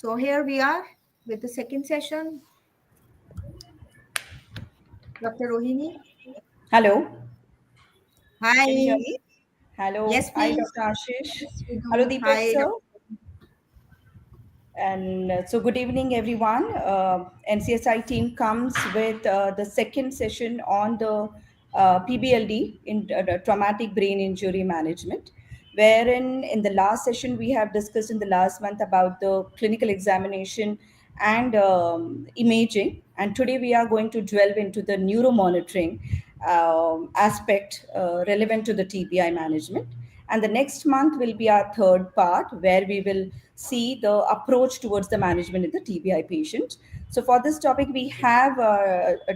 So here we are with the second session. Dr. Rohini. Hello. Hi. Can you hear me? Hello. Yes, Hi, please. Dr. Ashish. Yes, we Hello, do. Deepak, Hi. sir. And so good evening, everyone. NCSI team comes with the second session on the PBLD, in traumatic brain injury management, wherein in the last session we have discussed in the last month about the clinical examination and imaging. And today we are going to delve into the neuromonitoring aspect relevant to the TBI management. And the next month will be our third part where we will see the approach towards the management in the TBI patient. So for this topic, we have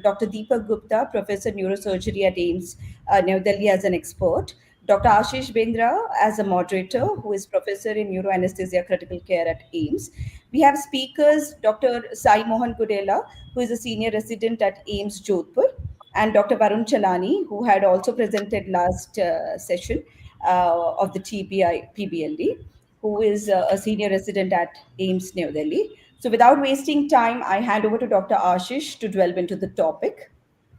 Dr. Deepak Gupta, Professor Neurosurgery at AIIMS, New Delhi as an expert. Dr. AshishBindra as a moderator, who is Professor in Neuroanesthesia Critical Care at AIIMS. We have speakers, Dr. Sai Mohan Kudela, who is a Senior Resident at AIIMS Jodhpur, and Dr. Varun Chalani, who had also presented last session of the TBI PBLD, who is a senior resident at AIIMS New Delhi. So without wasting time, I hand over to Dr. Ashish to delve into the topic.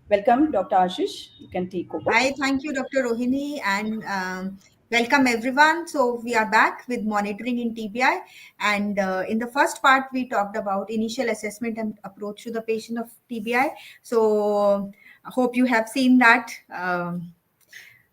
Welcome, Dr. Ashish. You can take over. Hi, thank you, Dr. Rohini, and welcome everyone. So we are back with monitoring in TBI, and in the first part we talked about initial assessment and approach to the patient of TBI. So I hope you have seen that.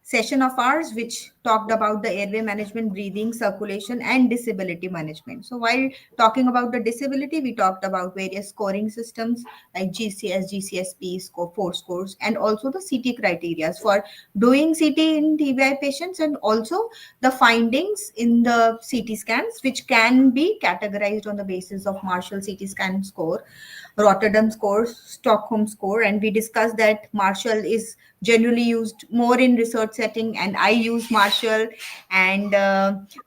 Session of ours which talked about the airway management, breathing, circulation, and disability management. So while talking about the disability, we talked about various scoring systems like GCS, GCSP, score, 4 scores, and also the CT criteria for doing CT in TBI patients, and also the findings in the CT scans, which can be categorized on the basis of Marshall CT scan score, Rotterdam score, Stockholm score, and we discussed that Marshall is generally used more in research setting, and I use Marshall, and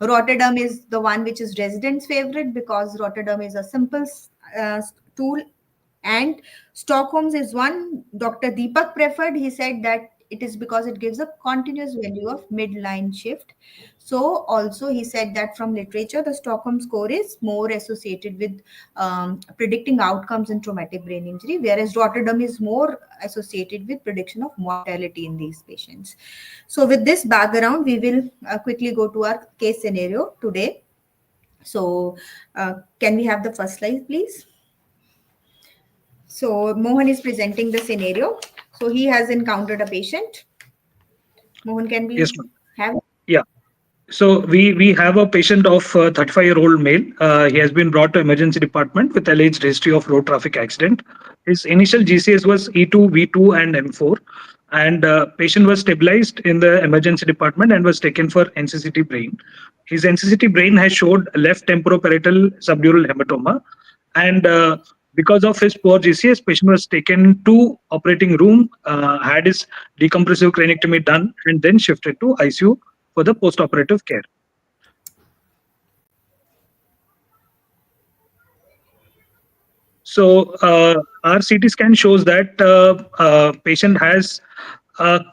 Rotterdam is the one which is residents' favorite because Rotterdam is a simple tool, and Stockholm's is one Dr. Deepak preferred. He said that it is because it gives a continuous value of midline shift. So also he said that from literature, the Stockholm score is more associated with predicting outcomes in traumatic brain injury, whereas Rotterdam is more associated with prediction of mortality in these patients. So with this background, we will quickly go to our case scenario today. So can we have the first slide, please? So Mohan is presenting the scenario. So he has encountered a patient. Mohan, can we have? Yeah. So we have a patient of 35-year-old male. He has been brought to emergency department with alleged history of road traffic accident. His initial GCS was E2, V2, and M4. And patient was stabilized in the emergency department and was taken for NCCT brain. His NCCT brain has showed left temporoparietal subdural hematoma. And because of his poor GCS, patient was taken to operating room, had his decompressive craniectomy done, and then shifted to ICU for the post-operative care. So our CT scan shows that patient has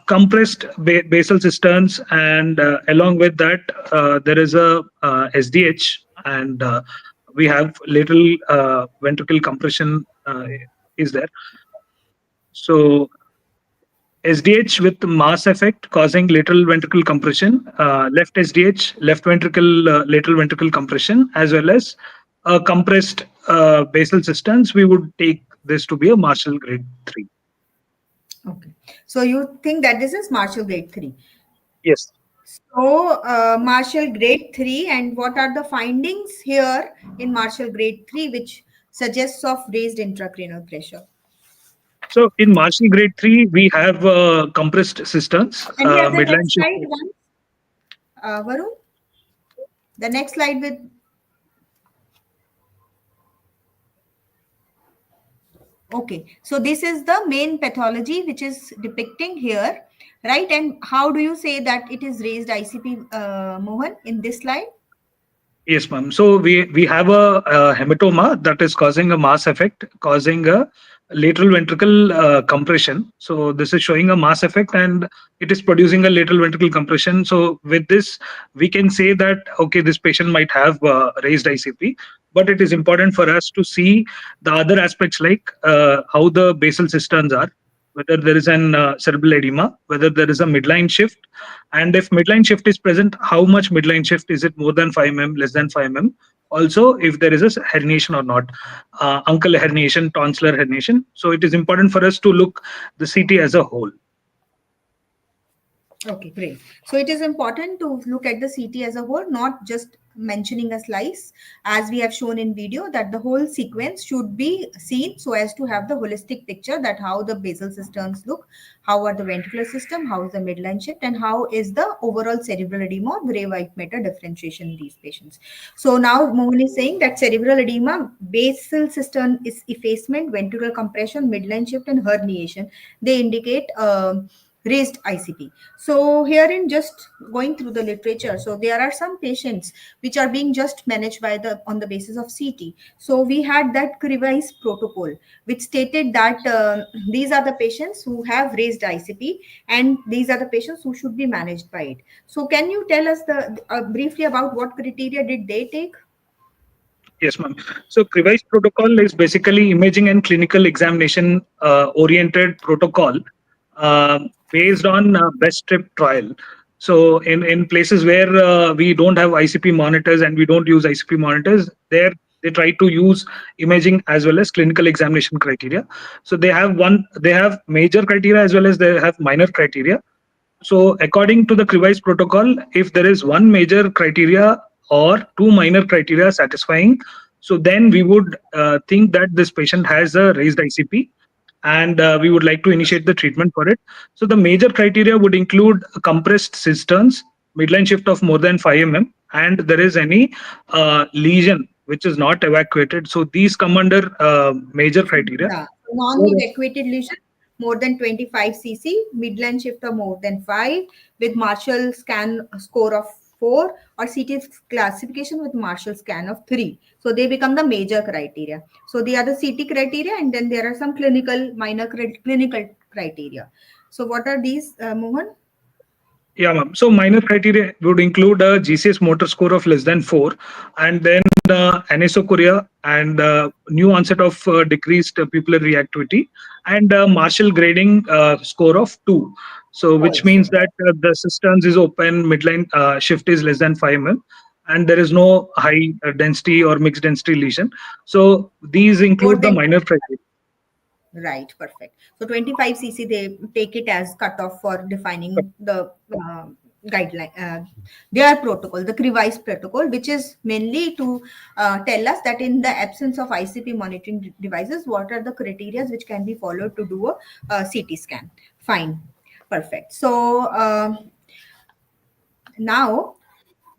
compressed basal cisterns, and along with that there is a SDH, and we have lateral ventricle compression is there. So SDH with mass effect causing lateral ventricle compression, left SDH, left ventricle, lateral ventricle compression, as well as compressed basal cisterns. We would take this to be a Marshall grade 3. Okay. So you think that this is Marshall grade 3? Yes. So Marshall grade 3, and what are the findings here in Marshall grade 3 which suggests of raised intracranial pressure? So in Marshall grade 3, we have compressed cisterns. Can we have the Midline next slide once? Varun? The next slide with... Okay, so this is the main pathology which is depicting here, right? And how do you say that it is raised ICP, Mohan, in this slide? Yes, ma'am. So we have a hematoma that is causing a mass effect, causing a lateral ventricle compression. So this is showing a mass effect, and it is producing a lateral ventricle compression. So with this, we can say that okay, this patient might have raised ICP, but it is important for us to see the other aspects like how the basal cisterns are, whether there is an cerebral edema, whether there is a midline shift, and if midline shift is present, how much midline shift is it, more than 5 mm, less than 5 mm. Also, if there is a herniation or not, uncal herniation, tonsillar herniation. So it is important for us to look the CT as a whole. Okay, great. So it is important to look at the CT as a whole, not just mentioning a slice, as we have shown in video, that the whole sequence should be seen so as to have the holistic picture that how the basal cisterns look, how are the ventricular system, how is the midline shift, and how is the overall cerebral edema or gray white matter differentiation in these patients. So now Mohan is saying that cerebral edema, basal cistern is effacement, ventricular compression, midline shift, and herniation. They indicate raised ICP. So here in just going through the literature, so there are some patients which are being just managed by the on the basis of CT. So we had that revised protocol which stated that these are the patients who have raised ICP and these are the patients who should be managed by it. So can you tell us the briefly about what criteria did they take? Yes, ma'am. So revised protocol is basically imaging and clinical examination oriented protocol uh, based on best trip trial. So in places where we don't have ICP monitors and we don't use ICP monitors, there they try to use imaging as well as clinical examination criteria. So they have major criteria as well as they have minor criteria. So according to the revised protocol, if there is one major criteria or two minor criteria satisfying, so then we would think that this patient has a raised ICP, and we would like to initiate the treatment for it. So the major criteria would include compressed cisterns, midline shift of more than 5 mm, and there is any lesion which is not evacuated. So these come under major criteria. Yeah, non-evacuated lesion more than 25 cc, midline shifter more than 5 with Marshall scan score of 4 or CT classification with Marshall scan of 3. So they become the major criteria. So they are the CT criteria and then there are some clinical criteria. So what are these, Mohan? Yeah, ma'am. So minor criteria would include a GCS motor score of less than 4, and then anisocoria and new onset of decreased pupillary reactivity, and Marshall grading score of 2. So which Also, means that the cisterns is open, midline shift is less than 5 mm, and there is no high density or mixed density lesion. So these more include the than minor criteria. right, perfect. So 25 cc, they take it as cutoff for defining the guideline, their protocol, the revised protocol, which is mainly to tell us that in the absence of ICP monitoring devices, what are the criteria which can be followed to do a CT scan. Fine, perfect. So now,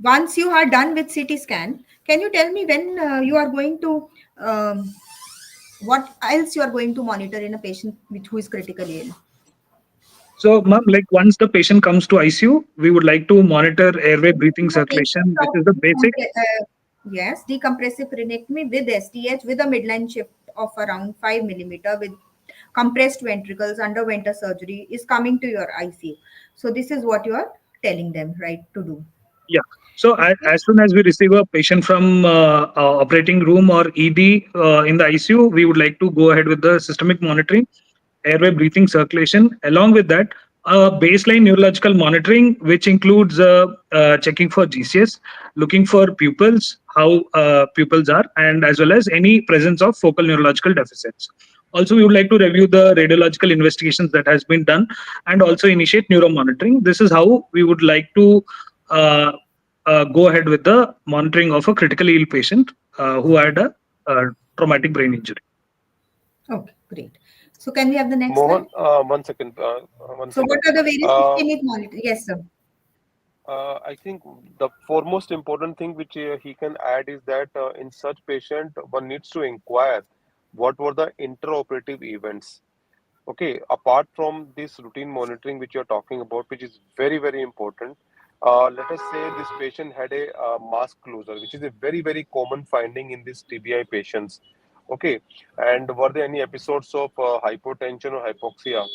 once you are done with CT scan, can you tell me when you are going to what else you are going to monitor in a patient who is critically ill? So, ma'am, like once the patient comes to ICU, we would like to monitor airway breathing In a patient circulation, which of is the basic. yes, decompressive frenectomy with SDH with a midline shift of around 5 millimeter with compressed ventricles, underwent a surgery, is coming to your ICU. So this is what you are telling them, right, to do. Yeah. So Okay. as soon as we receive a patient from operating room or ED in the ICU, we would like to go ahead with the systemic monitoring, airway breathing circulation. Along with that, baseline neurological monitoring, which includes checking for GCS, looking for pupils, how pupils are, and as well as any presence of focal neurological deficits. Also, we would like to review the radiological investigations that has been done and also initiate neuromonitoring. This is how we would like to uh, go ahead with the monitoring of a critically ill patient who had a traumatic brain injury. Okay, great. So can we have the next slide? Mohan, one second. One So what second. are the various Uh, systemic monitor? Yes, sir. I think the foremost important thing which he can add is that in such patient, one needs to inquire what were the intraoperative events. Okay, apart from this routine monitoring which you're talking about, which is very, very important. Let us say this patient had a mask closure, which is a very, very common finding in these TBI patients. Okay, and were there any episodes of hypotension or hypoxia?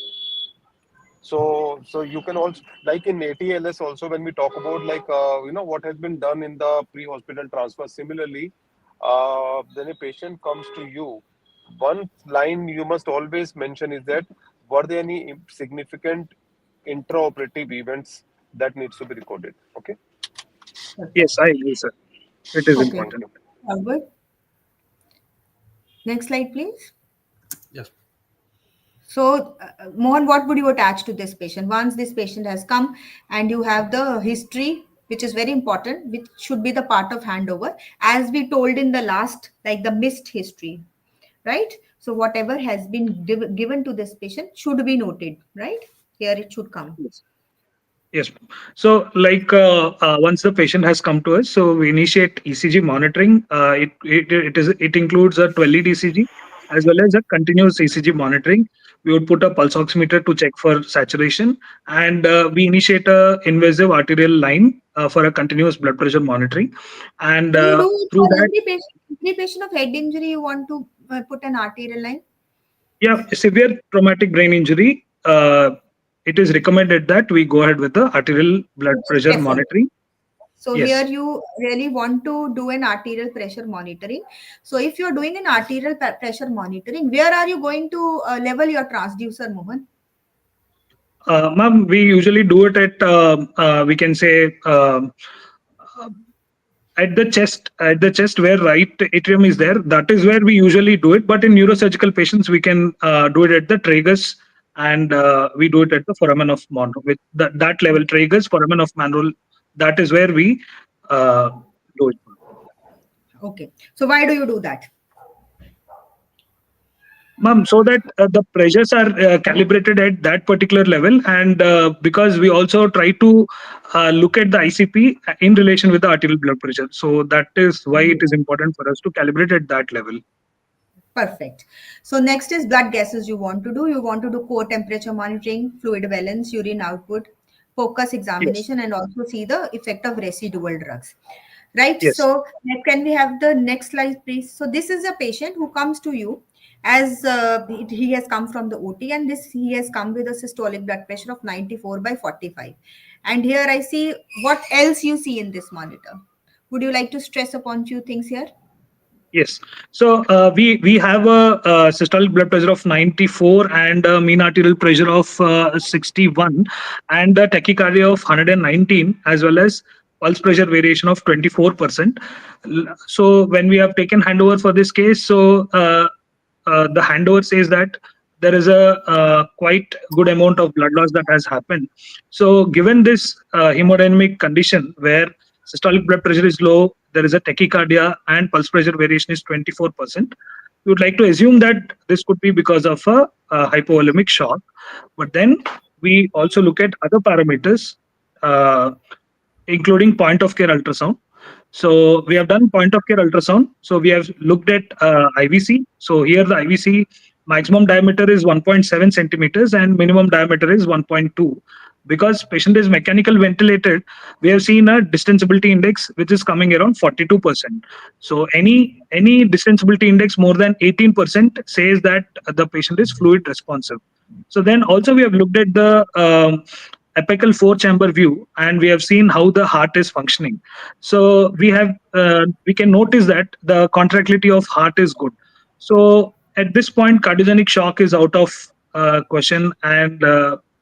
So you can also, like in ATLS also, when we talk about like what has been done in the pre-hospital transfer. Similarly, when a patient comes to you, one line you must always mention is that were there any significant intraoperative events that needs to be recorded? Okay, Yes, Perfect. I agree, sir. It is Okay. thank important. you. Good. Next slide, please. Yes. So, Mohan, what would you attach to this patient? Once this patient has come and you have the history, which is very important, which should be the part of handover, as we told in the last, like the missed history, right? So, whatever has been given to this patient should be noted, right? Here it should come. Yes. Yes. So, like once the patient has come to us, so we initiate ECG monitoring. It includes a 12-lead ECG as well as a continuous ECG monitoring. We would put a pulse oximeter to check for saturation, and we initiate a invasive arterial line for a continuous blood pressure monitoring. And You do it through for that, every patient of head injury, you want to put an arterial line? yeah, severe traumatic brain injury. It is recommended that we go ahead with the arterial blood It is pressure preferred. monitoring. So here Yes. you really want to do an arterial pressure monitoring. So if you're doing an arterial pressure monitoring, where are you going to level your transducer, Mohan? Ma'am, we usually do it at we can say at the chest where right atrium is there. That is where we usually do it. But in neurosurgical patients, we can do it at the tragus, and we do it at the foramen of Monro. With that level, tragus, foramen of Monro, that is where we uh, do it. Okay. So why do you do that? Ma'am, so that the pressures are calibrated at that particular level, and because we also try to look at the ICP in relation with the arterial blood pressure, so that is why it is important for us to calibrate at that level. Perfect. So next is blood gases you want to do. You want to do core temperature monitoring, fluid balance, urine output, focus Yes, examination, and also see the effect of residual drugs. Right. yes, So can we have the next slide, please? So this is a patient who comes to you as he has come from the OT, and this he has come with a systolic blood pressure of 94/45. And here I see what else you see in this monitor. Would you like to stress upon few things here? yes. So we have a systolic blood pressure of 94 and a mean arterial pressure of 61 and a tachycardia of 119 as well as pulse pressure variation of 24%. So when we have taken handover for this case, so the handover says that there is a quite good amount of blood loss that has happened. So, given this hemodynamic condition where systolic blood pressure is low, there is a tachycardia, and pulse pressure variation is 24%, we would like to assume that this could be because of a hypovolemic shock. But then we also look at other parameters, uh, including point of care ultrasound. So we have done point of care ultrasound. So we have looked at IVC. So here the IVC maximum diameter is 1.7 centimeters and minimum diameter is 1.2. Because patient is mechanical ventilated, we have seen a distensibility index which is coming around 42%. So any distensibility index more than 18% says that the patient is fluid responsive. So then also we have looked at the apical four chamber view and we have seen how the heart is functioning. So we can notice that the contractility of heart is good. So at this point cardiogenic shock is out of question, and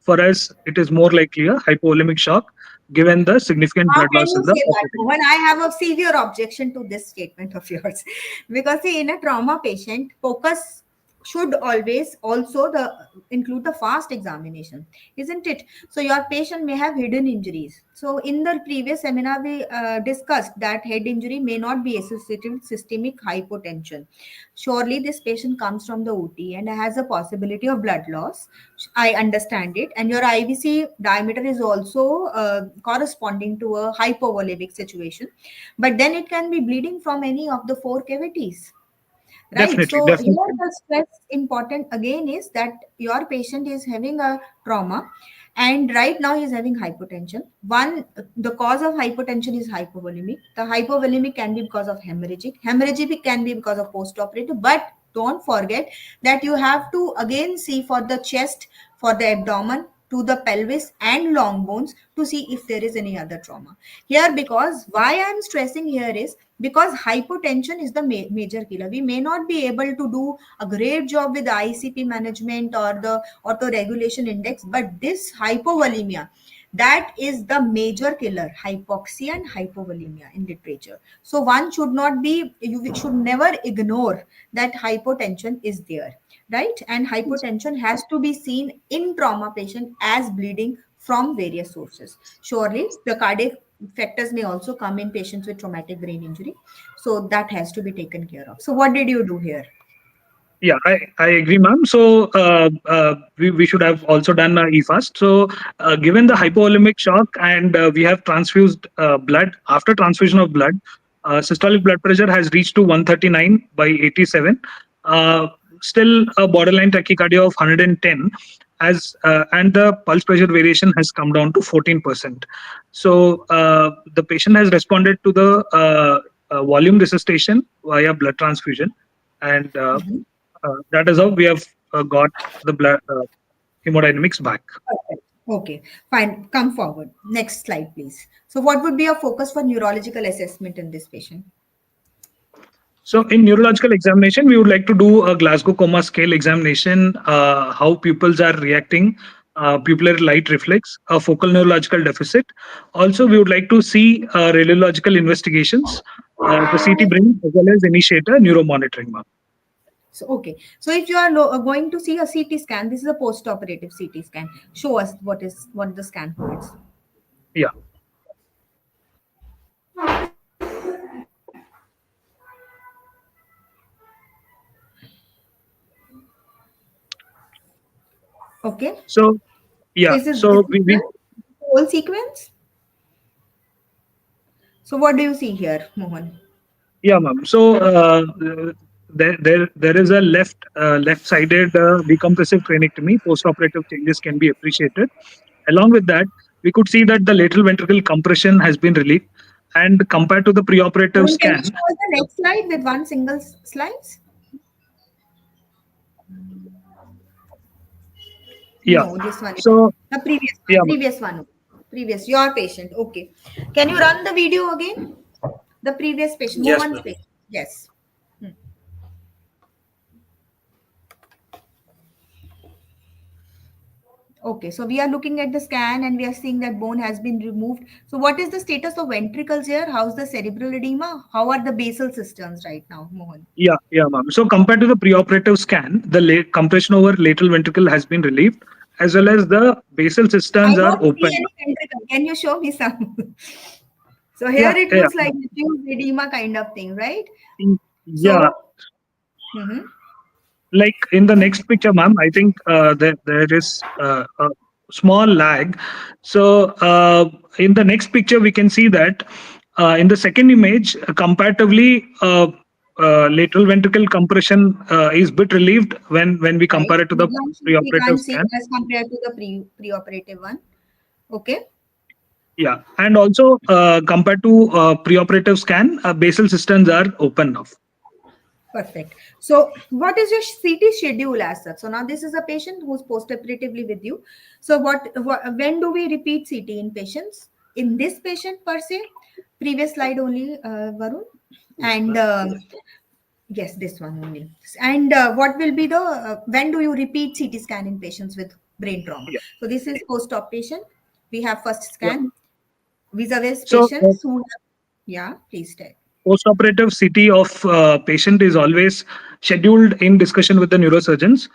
for us it is more likely a hypovolemic shock given the significant How blood can loss you in the say that, operating. Mohan? I have a severe objection to this statement of yours. Because see, in a trauma patient, focus should always also the include the fast examination, isn't it? So your patient may have hidden injuries. So in the previous seminar, we discussed that head injury may not be associated with systemic hypotension. Surely this patient comes from the OT and has a possibility of blood loss. I understand it. And your IVC diameter is also corresponding to a hypovolemic situation. But then it can be bleeding from any of the four cavities. Right. Definitely, So here definitely. the stress important again is that your patient is having a trauma and right now he is having hypotension. One, the cause of hypotension is hypovolemic. The hypovolemic can be because of hemorrhagic. Hemorrhagic can be because of postoperative, but don't forget that you have to again see for the chest, for the abdomen, to the pelvis and long bones to see if there is any other trauma here. Because why I'm stressing here is because hypotension is the major killer. We may not be able to do a great job with the ICP management or the autoregulation index, but this hypovolemia, that is the major killer, hypoxia and hypovolemia in literature. So one should not be, you should never ignore that hypotension is there, right? And hypotension has to be seen in trauma patient as bleeding from various sources. Surely the cardiac factors may also come in patients with traumatic brain injury, so that has to be taken care of. So what did you do here? Yeah, I agree, ma'am. So we should have also done EFAST. So given the hypovolemic shock and we have transfused blood, after transfusion of blood, systolic blood pressure has reached to 139 by 87. Still a borderline tachycardia of 110, as and the pulse pressure variation has come down to 14%. So the patient has responded to the volume resuscitation via blood transfusion, and that is how we have got the blood hemodynamics back. Perfect. Okay, fine. Come forward. Next slide, please. So, what would be a focus for neurological assessment in this patient? So in neurological examination, we would like to do a Glasgow Coma Scale examination, how pupils are reacting, pupillary light reflex, a focal neurological deficit. Also, we would like to see radiological investigations, the CT brain, as well as initiate a neuromonitoring. So, okay. So, if you are going to see a CT scan, this is a post-operative CT scan. Show us what the scan holds. Yeah. Okay. So yeah. This is So the we whole sequence. So, what do you see here, Mohan? yeah, ma'am. So there is a left-sided decompressive craniectomy. Post-operative changes can be appreciated. Along with that, we could see that the lateral ventricle compression has been relieved, and compared to the preoperative Mohan, can you scan, show us the next slide with one single slice? yeah. No, this one. So The previous one. yeah, ma'am. Previous one. Previous. Your patient. Okay. Can you run the video again? The previous patient. Yes, Mohan's ma'am. patient. Yes. Okay, so we are looking at the scan and we are seeing that bone has been removed. So what is the status of ventricles here? How's the cerebral edema? How are the basal systems right now, Mohan? Yeah, ma'am. So compared to the preoperative scan, the compression over lateral ventricle has been relieved, as well as the basal I cisterns are don't see open. any ventricle. Can you show me some? So here Yeah, it yeah, looks like diffuse edema kind of thing, right? yeah. So, mhm. Like in the next picture, ma'am, I think there is a small lag. So in the next picture, we can see that in the second image, comparatively, lateral ventricle compression is bit relieved when we Right. compare it to the We preoperative can't see scan. as compared to the preoperative one. Okay. Yeah, and also compared to preoperative scan, basal cisterns are open now. Perfect. So, what is your CT schedule as such? So now this is a patient who's post-operatively with you. So when do we repeat CT in patients? In this patient per se, previous slide only, Varun, and yes, this one only. And what will be the when do you repeat CT scan in patients with brain trauma? Yeah, So this is post-op patient. We have first yeah. scan vis-a-vis So patients who have, yeah, please tell. post-operative CT of patient is always scheduled in discussion with the neurosurgeons,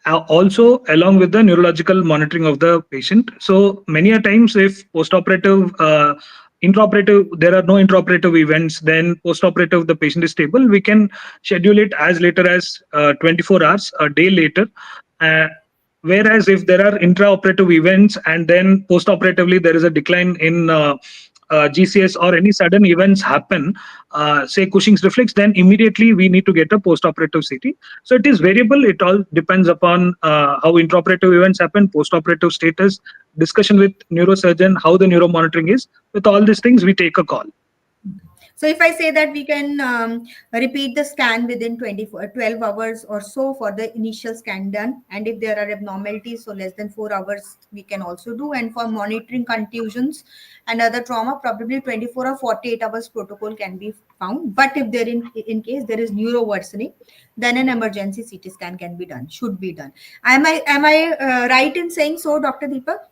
also along with the neurological monitoring of the patient. So many a times, if post-operative, intraoperative, there are no intraoperative events, then post-operative the patient is stable, we can schedule it as later as 24 hours, a day later. Uh, Whereas if there are intraoperative events and then post-operatively there is a decline in GCS or any sudden events happen, say Cushing's reflex, then immediately we need to get a post-operative CT. So it is variable. It all depends upon how intraoperative events happen, post-operative status, discussion with neurosurgeon, how the neuromonitoring is. With all these things, we take a call. So if I say that we can repeat the scan within 12 hours or so for the initial scan done, and if there are abnormalities, so less than 4 hours we can also do. And for monitoring contusions and other trauma, probably 24 or 48 hours protocol can be found. But if there in case there is neuro worsening, then an emergency CT scan can be done, should be done. Am I right in saying so, Dr. Deepak?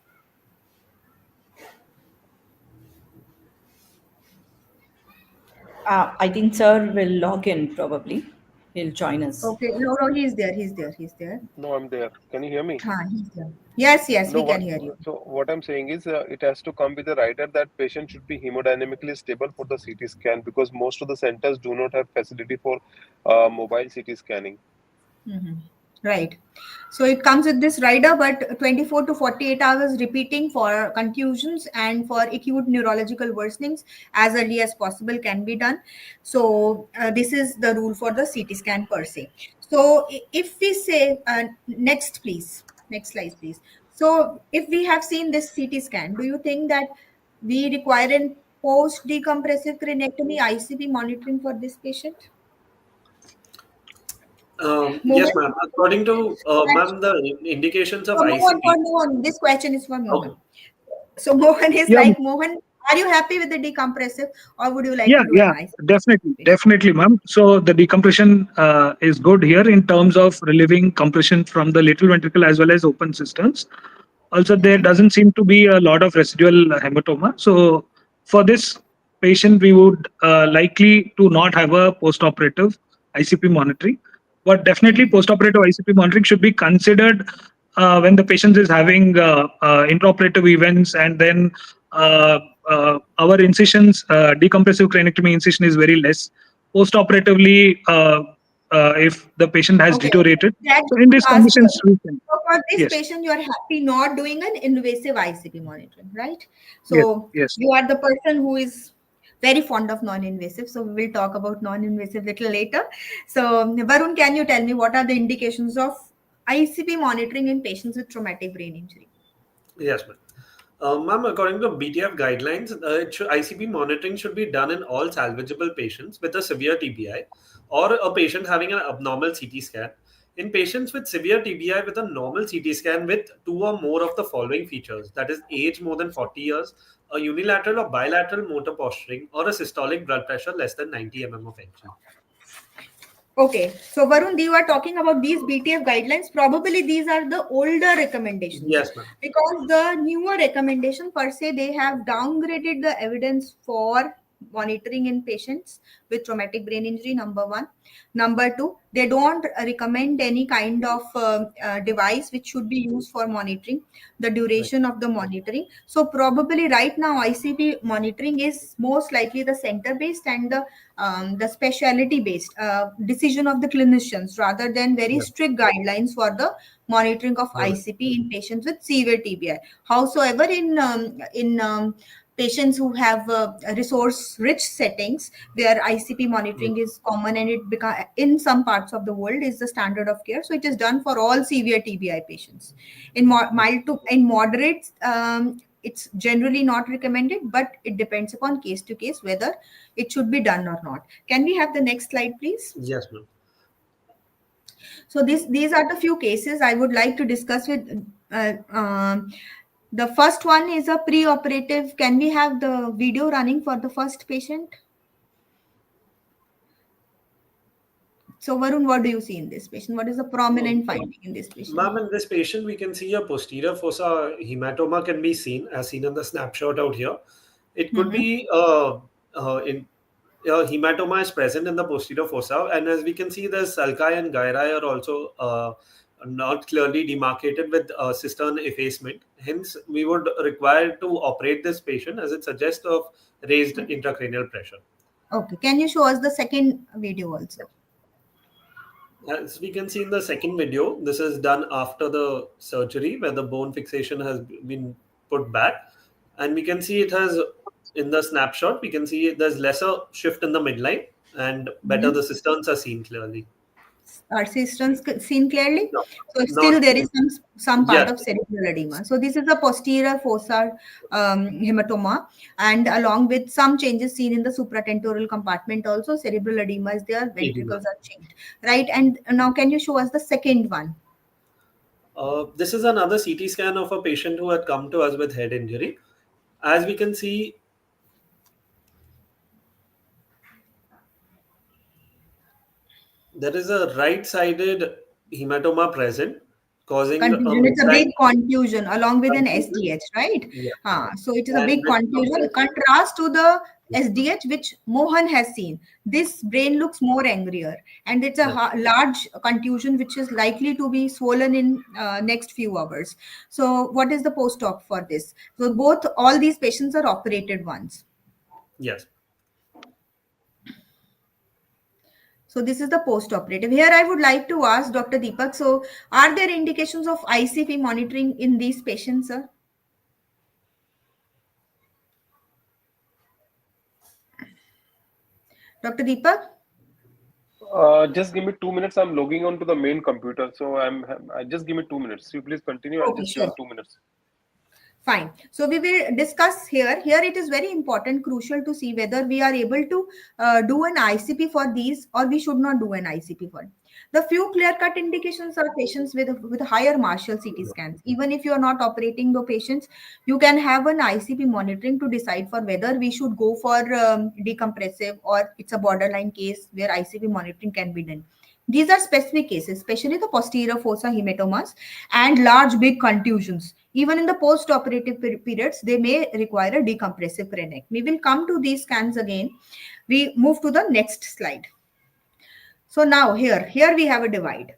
I think sir will log in probably. He'll join us. Okay, no, no, he's there, he's there, he's there. No, I'm there. Can you hear me? He's there. Yes, yes, No, we can hear you. what I'm saying is it has to come with a rider that patient should be hemodynamically stable for the CT scan, because most of the centers do not have facility for mobile CT scanning. Right. So it comes with this rider, but 24 to 48 hours repeating for contusions and for acute neurological worsenings as early as possible can be done. So this is the rule for the CT scan per se. So if we say, next please, next slide please. So if we have seen this CT scan, do you think that we require a post decompressive cranectomy ICP monitoring for this patient? Yes, Mohan? ma'am. According to ma'am, the indications of For Mohan, ICP. this question is for Okay. Mohan. So Mohan is Yeah, like, Mohan, are you happy with the decompressive or would you like yeah, to do an yeah, definitely, isolation? definitely, ma'am. So the decompression is good here in terms of relieving compression from the lateral ventricle as well as open cisterns. Also, there doesn't seem to be a lot of residual hematoma. So for this patient, we would likely to not have a post-operative ICP monitoring. But definitely, post-operative ICP monitoring should be considered when the patient is having intraoperative events, and then our incisions, decompressive cranectomy incision is very less. Post-operatively, if the patient has Okay, deteriorated, that's so in these asked here. conditions, we can. So for this Yes, patient, you are happy not doing an invasive ICP monitoring, right? yes, So yes. you are the person who is very fond of non-invasive. So we will talk about non-invasive little later. So Varun, can you tell me what are the indications of ICP monitoring in patients with traumatic brain injury? Yes, ma'am. Ma'am, according to BTF guidelines, ICP monitoring should be done in all salvageable patients with a severe TBI or a patient having an abnormal CT scan. In patients with severe TBI with a normal CT scan with two or more of the following features, that is age more than 40 years, a unilateral or bilateral motor posturing, or a systolic blood pressure less than 90 mm of Hg. Okay, so Varun, you are talking about these BTF guidelines. Probably these are the older recommendations, Yes, ma'am. because the newer recommendation per se, they have downgraded the evidence for monitoring in patients with traumatic brain injury. Number one. Number two, they don't recommend any kind of device which should be used for monitoring the Right. duration of the monitoring. So probably right now ICP monitoring is most likely the center based and the specialty based decision of the clinicians, rather than very Yeah. strict guidelines for the monitoring of Right. ICP in patients with severe TBI. Howsoever, in patients who have resource rich settings where ICP monitoring is common, and it become in some parts of the world is the standard of care, so it is done for all severe TBI patients. In mild to in moderate, it's generally not recommended, but it depends upon case to case whether it should be done or not. Can we have the next slide, please? Yes, ma'am. So these are the few cases I would like to discuss with. The first one is a pre-operative. Can we have the video running for the first patient? So Varun, what do you see in this patient? What is the prominent finding in this patient? Ma'am, in this patient, we can see a posterior fossa hematoma can be seen, as seen in the snapshot out here. It could be in hematoma is present in the posterior fossa, and as we can see, the sulci and gyri are also not clearly demarcated with cistern effacement. Hence, we would require to operate this patient, as it suggests of raised intracranial pressure. Okay, can you show us the second video also? As we can see in the second video, this is done after the surgery where the bone fixation has been put back. And we can see it has, in the snapshot, we can see there's lesser shift in the midline and better the cisterns are seen clearly. Are systems seen clearly? No, So not still there is some part yes, of cerebral edema. So this is a posterior fossa hematoma, and along with some changes seen in the supratentorial compartment also, cerebral edema is there, edema. ventricles are changed, right? And now can you show us the second one? This is another CT scan of a patient who had come to us with head injury. As we can see, there is a right-sided hematoma present, causing a Contusion. It's a midline big contusion along with an confusion. SDH, right? Yeah. So it is a And big with contusion. compressed, Contrast to the SDH, which Mohan has seen. This brain looks more angrier, and it's a yeah. large contusion which is likely to be swollen in next few hours. So what is the post-op for this? So all these patients are operated once. Yes. So this is the post-operative. Here I would like to ask Dr. Deepak. So are there indications of ICP monitoring in these patients, sir? Dr. Deepak? Just give me 2 minutes. I'm logging on to the main computer, so just give me 2 minutes. You please continue. I'll Okay, just join sure. 2 minutes. Fine. So we will discuss here. Here it is very important, crucial to see whether we are able to do an ICP for these or we should not do an ICP for. The few clear-cut indications are patients with higher Marshall CT scans. Even if you are not operating the patients, you can have an ICP monitoring to decide for whether we should go for decompressive or it's a borderline case where ICP monitoring can be done. These are specific cases, especially the posterior fossa hematomas and large big contusions. Even in the post-operative periods, they may require a decompressive craniotomy. We will come to these scans again. We move to the next slide. So now here we have a divide.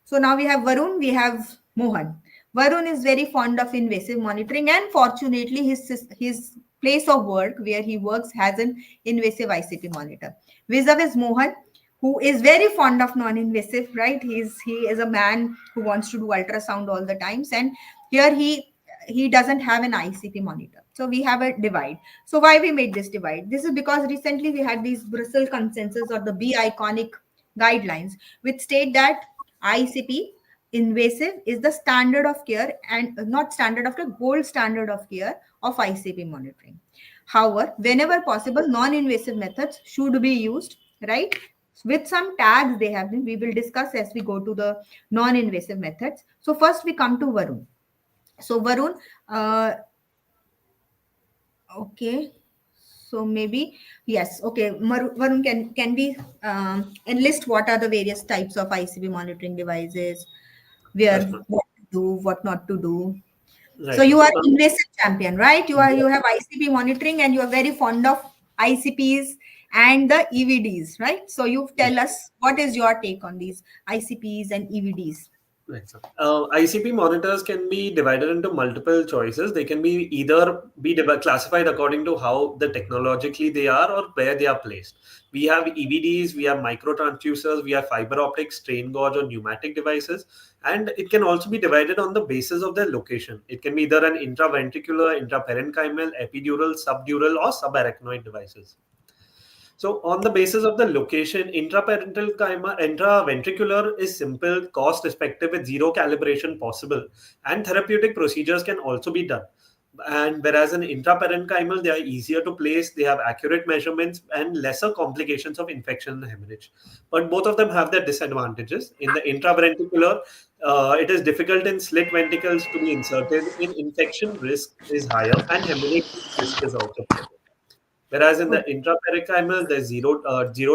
So now we have Varun, we have Mohan. Varun is very fond of invasive monitoring, and fortunately his place of work where he works has an invasive ICP monitor. Vis-a-vis Mohan, who is very fond of non-invasive, right? He is a man who wants to do ultrasound all the times, and here he doesn't have an ICP monitor. So we have a divide. So why we made this divide? This is because recently we had these Brussels consensus or the B iconic guidelines which state that ICP invasive is the standard of care and not standard of care, gold standard of care of ICP monitoring. However, whenever possible, non-invasive methods should be used, right? With some tags they have been, we will discuss as we go to the non-invasive methods. So first we come to Varun. So Varun, uh, okay. So maybe yes. Okay, Varun, can we enlist what are the various types of ICP monitoring devices, where Yes, ma'am. what to do, what not to do. So Right, ma'am. you are So, invasive champion, right? You yes, have ICP monitoring and you are very fond of ICPs and the EVDs, right? So you tell yes. us what is your take on these ICPs and EVDs. Right, sir. ICP monitors can be divided into multiple choices. They can be either be classified according to how the technologically they are or where they are placed. We have EVDs, we have microtransducers, we have fiber optics, strain gauge, or pneumatic devices, and it can also be divided on the basis of their location. It can be either an intraventricular, intraparenchymal, epidural, subdural, or subarachnoid devices. So, on the basis of the location, intraventricular is simple, cost effective with zero calibration possible, and therapeutic procedures can also be done. And whereas in intraparenchymal, they are easier to place, they have accurate measurements and lesser complications of infection and hemorrhage. But both of them have their disadvantages. In the intraventricular, it is difficult in slit ventricles to be inserted. In infection, risk is higher, and hemorrhage risk is also higher. Whereas in the intraparenchymal, the zero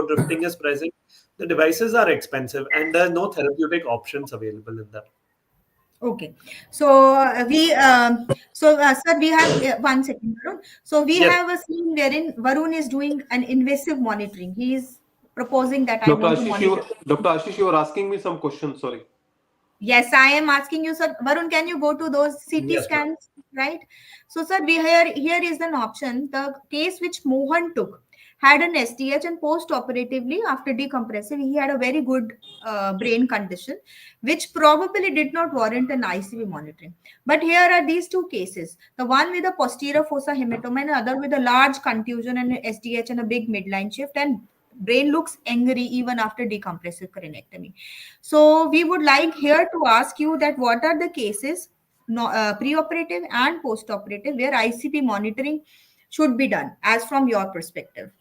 drifting is present. The devices are expensive, and there are no therapeutic options available in that. Okay. So sir, we have one second, Varun. So we Yes, have a scene wherein Varun is doing an invasive monitoring. He is proposing that I Dr. want to Ashish, monitor. You were asking me some questions. Sorry. Yes, I am asking you, sir. Varun, can you go to those CT yes, ma'am. scans, right? So, sir, here is an option. The case which Mohan took had an STH and post-operatively after decompressive, he had a very good brain condition, which probably did not warrant an ICV monitoring. But here are these two cases: the one with a posterior fossa hematoma and the other with a large contusion and an SDH and a big midline shift and brain looks angry even after decompressive craniectomy. So we would like here to ask you that what are the cases, no, preoperative and postoperative, where ICP monitoring should be done as from your perspective?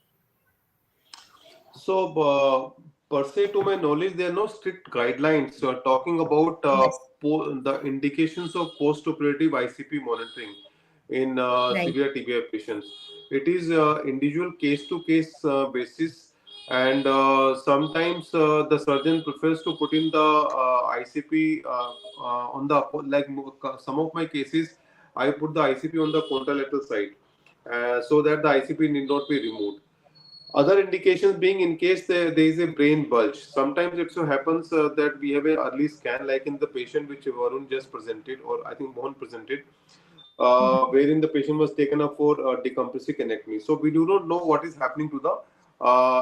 So, per se, to my knowledge, there are no strict guidelines talking about Yes. the indications of post-operative ICP monitoring in Right. severe TBI patients. It is individual case-to-case basis, and sometimes the surgeon prefers to put in the ICP on the, like some of my cases, I put the ICP on the contralateral side so that the ICP need not be removed. Other indications being in case there is a brain bulge. Sometimes it so happens that we have an early scan, like in the patient which Varun just presented, or I think Mohan presented, wherein the patient was taken up for decompressive anatomy. So we do not know what is happening to the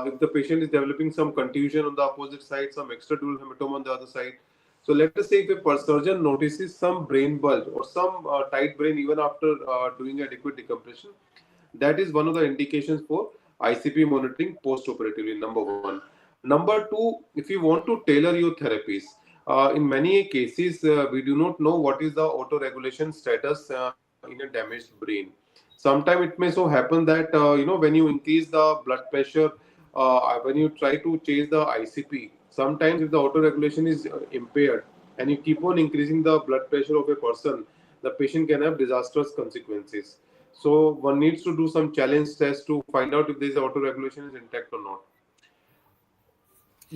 if the patient is developing some contusion on the opposite side, some extradural hematoma on the other side. So let us say if a surgeon notices some brain bulge or some tight brain even after doing adequate decompression, that is one of the indications for ICP monitoring post-operatively, number one. Number two, if you want to tailor your therapies, in many cases, we do not know what is the autoregulation status in a damaged brain. Sometimes it may so happen that, when you increase the blood pressure, when you try to change the ICP, sometimes if the autoregulation is impaired and you keep on increasing the blood pressure of a person, the patient can have disastrous consequences. So one needs to do some challenge test to find out if this autoregulation is intact or not.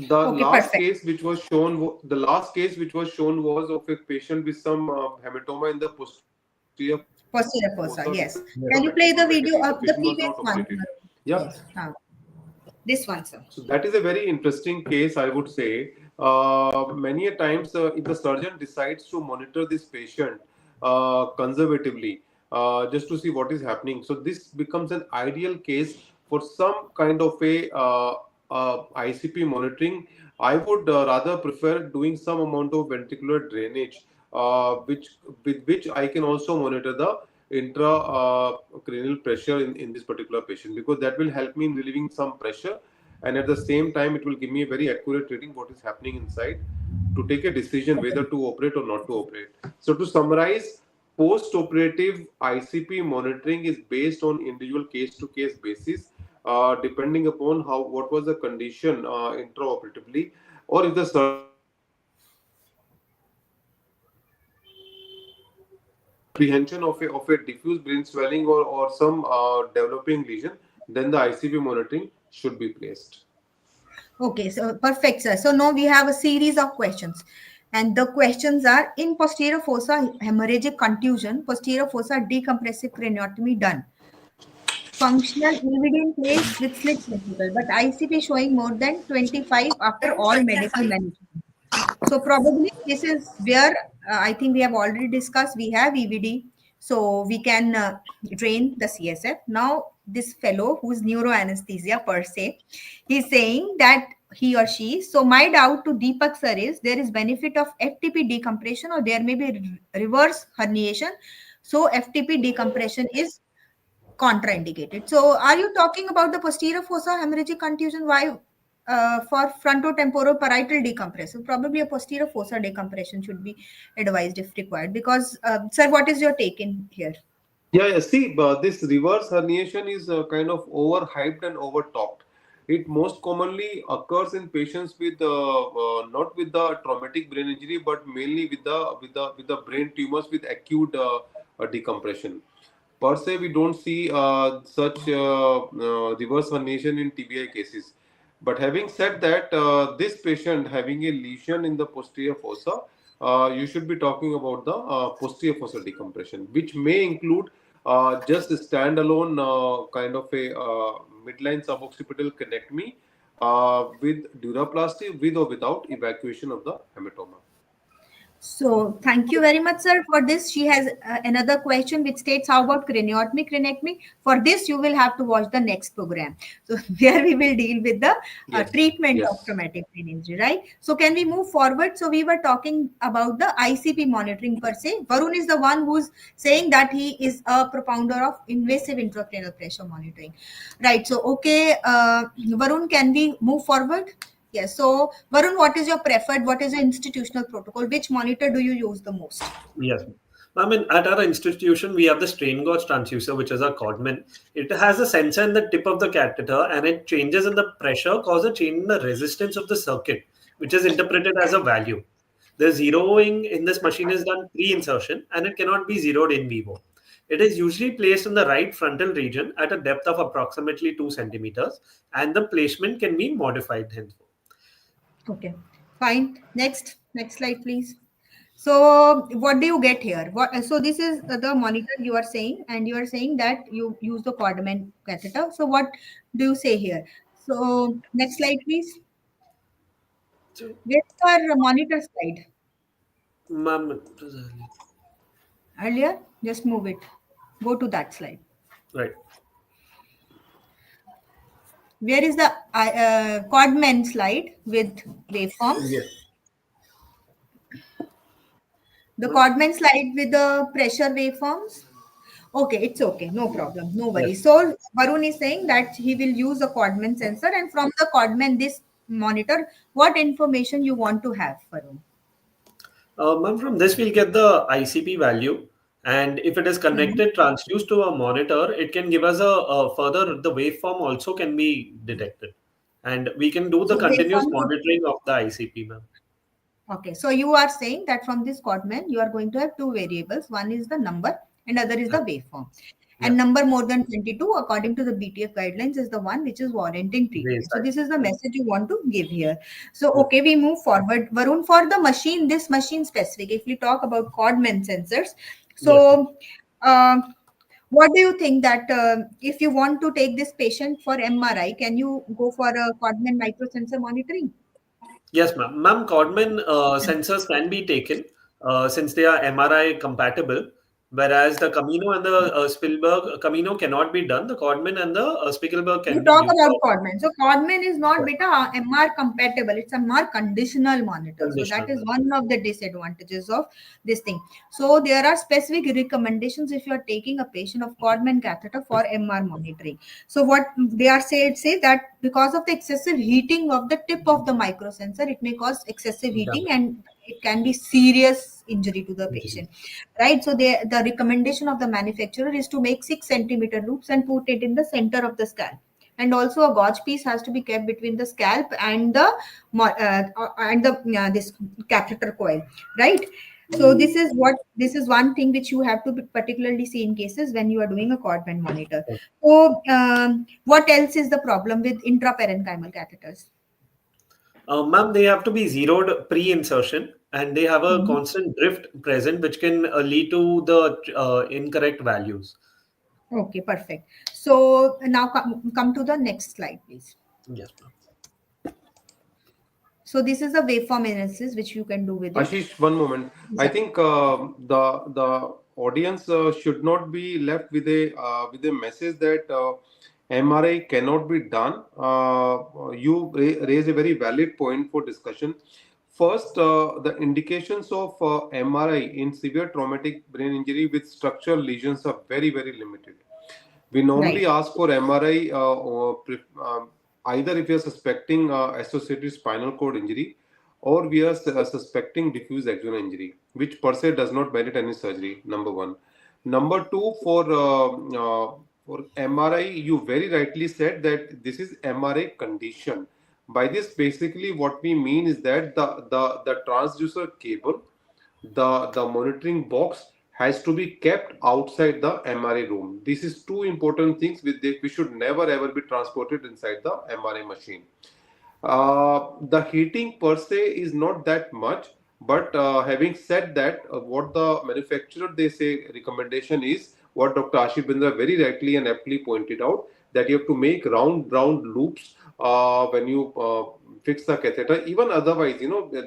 The Okay, last perfect. case which was shown, the last case which was shown was of a patient with some hematoma in the posterior fossa with a Posterior bacterial fossa, yes. megacy. The Can you patient play was the not video operated. of the Yeah. previous one? Yes. So This one, sir. that is a very interesting case, I would say. Many a times, if the surgeon decides to monitor this patient conservatively, just to see what is happening, so this becomes an ideal case for some kind of a ICP monitoring. I would rather prefer doing some amount of ventricular drainage, which with which I can also monitor the intracranial pressure in this particular patient, because that will help me in relieving some pressure, and at the same time it will give me a very accurate reading what is happening inside to take a decision Okay. whether to operate or not to operate. So to summarize, post-operative ICP monitoring is based on individual case-to-case basis, depending upon how what was the condition intraoperatively, or if the surgeon apprehension of a diffuse brain swelling or some developing lesion, then the ICP monitoring should be placed. Okay, so perfect, sir. So now we have a series of questions. And the questions are: in posterior fossa hemorrhagic contusion, posterior fossa decompressive craniotomy done. Functional EVD in place with slit ventricle, but ICP showing more than 25 after all medical management. So probably this is where I think we have already discussed. We have EVD, so we can drain the CSF. Now this fellow who's neuroanesthesia per se, he's saying that he or she. So my doubt to Deepak sir is there is benefit of FTP decompression or there may be reverse herniation. So FTP decompression is contraindicated. So, are you talking about the posterior fossa hemorrhagic contusion? Why for frontotemporal parietal decompression? Probably a posterior fossa decompression should be advised if required. Because, sir, what is your take in here? Yeah, yeah. See, this reverse herniation is kind of overhyped and overtalked. It most commonly occurs in patients with not with the traumatic brain injury, but mainly with the brain tumors with acute decompression. Per se, we don't see such reverse herniation in TBI cases. But having said that, this patient having a lesion in the posterior fossa, you should be talking about the posterior fossa decompression, which may include just a standalone kind of a midline suboccipital connectomy with duroplasty, with or without evacuation of the hematoma. So thank you very much, sir, for this. She has another question which states, how about craniotomy, cranectomy? For this, you will have to watch the next program. So where we will deal with the Yes. treatment of Yes. traumatic brain injury, right? So can we move forward? So we were talking about the ICP monitoring per se. Varun is the one who's saying that he is a propounder of invasive intracranial pressure monitoring, right? So okay, Varun, can we move forward? Yes. So, Varun, what is your preferred? What is your institutional protocol? Which monitor do you use the most? Yes. I mean, at our institution, we have the strain gauge transducer, which is a Codman. It has a sensor in the tip of the catheter, and it changes in the pressure, cause a change in the resistance of the circuit, which is interpreted as a value. The zeroing in this machine is done pre-insertion, and it cannot be zeroed in vivo. It is usually placed in the right frontal region at a depth of approximately 2 centimeters, and the placement can be modified henceforth. Okay, fine. Next slide, please. So, what do you get here? So this is the monitor you are saying, and you are saying that you use the Codman catheter. So, what do you say here? So, next slide, please. So, Where's our monitor slide? ma'am, Earlier, just move it. Go to that slide. right. Where is the Codman slide with waveforms? Yes. The Codman slide with the pressure waveforms? Okay, it's okay. No problem. No Yes. worries. So Varun is saying that he will use a Codman sensor, and from the Codman, this monitor, what information you want to have, Varun? Ma'am, from this we'll get the ICP value, and if it is Mhm. connected transduced to a monitor, it can give us a further the waveform also can be detected, and we can do the So continuous waveform. monitoring of the ICP, ma'am. Okay, so you are saying that from this Codman, you are going to have two variables. One is the number and other is the Yeah. waveform. Yeah. And number more than 22, according to the BTF guidelines, is the one which is warranting Raise treatment. So that. this is the message you want to give here. So, Yeah. okay, we move forward. Varun, for the machine, this machine specific, if we talk about Codman sensors, Yes. so uh, what do you think that if you want to take this patient for MRI, can you go for a Codman microsensor monitoring? Yes, ma'am. Ma'am, Codman sensors can be taken since they are MRI compatible, whereas the Camino and the Spielberg Camino cannot be done. The Codman and the Spiegelberg You can be talk used. about Codman. So Codman is not Yeah. beta MR compatible. It's a MR conditional monitor. So that Conditional, is ma'am. one of the disadvantages of this thing. So there are specific recommendations if you are taking a patient of Codman catheter for MR monitoring. So what they are say that because of the excessive heating of the tip of the microsensor, it may cause excessive heating Damage. and it can be serious injury to the Injury. patient, right? So the recommendation of the manufacturer is to make 6 centimeter loops and put it in the center of the scalp, and also a gauge piece has to be kept between the scalp and the this catheter coil, right? So this is one thing which you have to particularly see in cases when you are doing a Codman monitor. So what else is the problem with intraparenchymal catheters? Ma'am, they have to be zeroed pre-insertion and they have a Mhm. constant drift present, which can lead to the incorrect values. Okay, perfect. So now come to the next slide, please. Yes, ma'am. So this is a waveform analysis which you can do with it. Ashish, one moment. Yes, I sir. think the audience should not be left with a message that MRI cannot be done. You raise a very valid point for discussion. First, the indications of MRI in severe traumatic brain injury with structural lesions are very limited. We normally Right. ask for MRI either if we are suspecting associated spinal cord injury or we are suspecting diffuse axonal injury, which per se does not merit any surgery. Number one. Number two, for MRI, you very rightly said that this is MRI condition. By this, basically, what we mean is that the transducer cable, the monitoring box has to be kept outside the MRI room. This is two important things we should never ever be transported inside the MRI machine. The heating per se is not that much, but having said that, what the manufacturer they say recommendation is what Dr. AshishBindra very rightly and aptly pointed out that you have to make round loops when you fix the catheter. Even otherwise,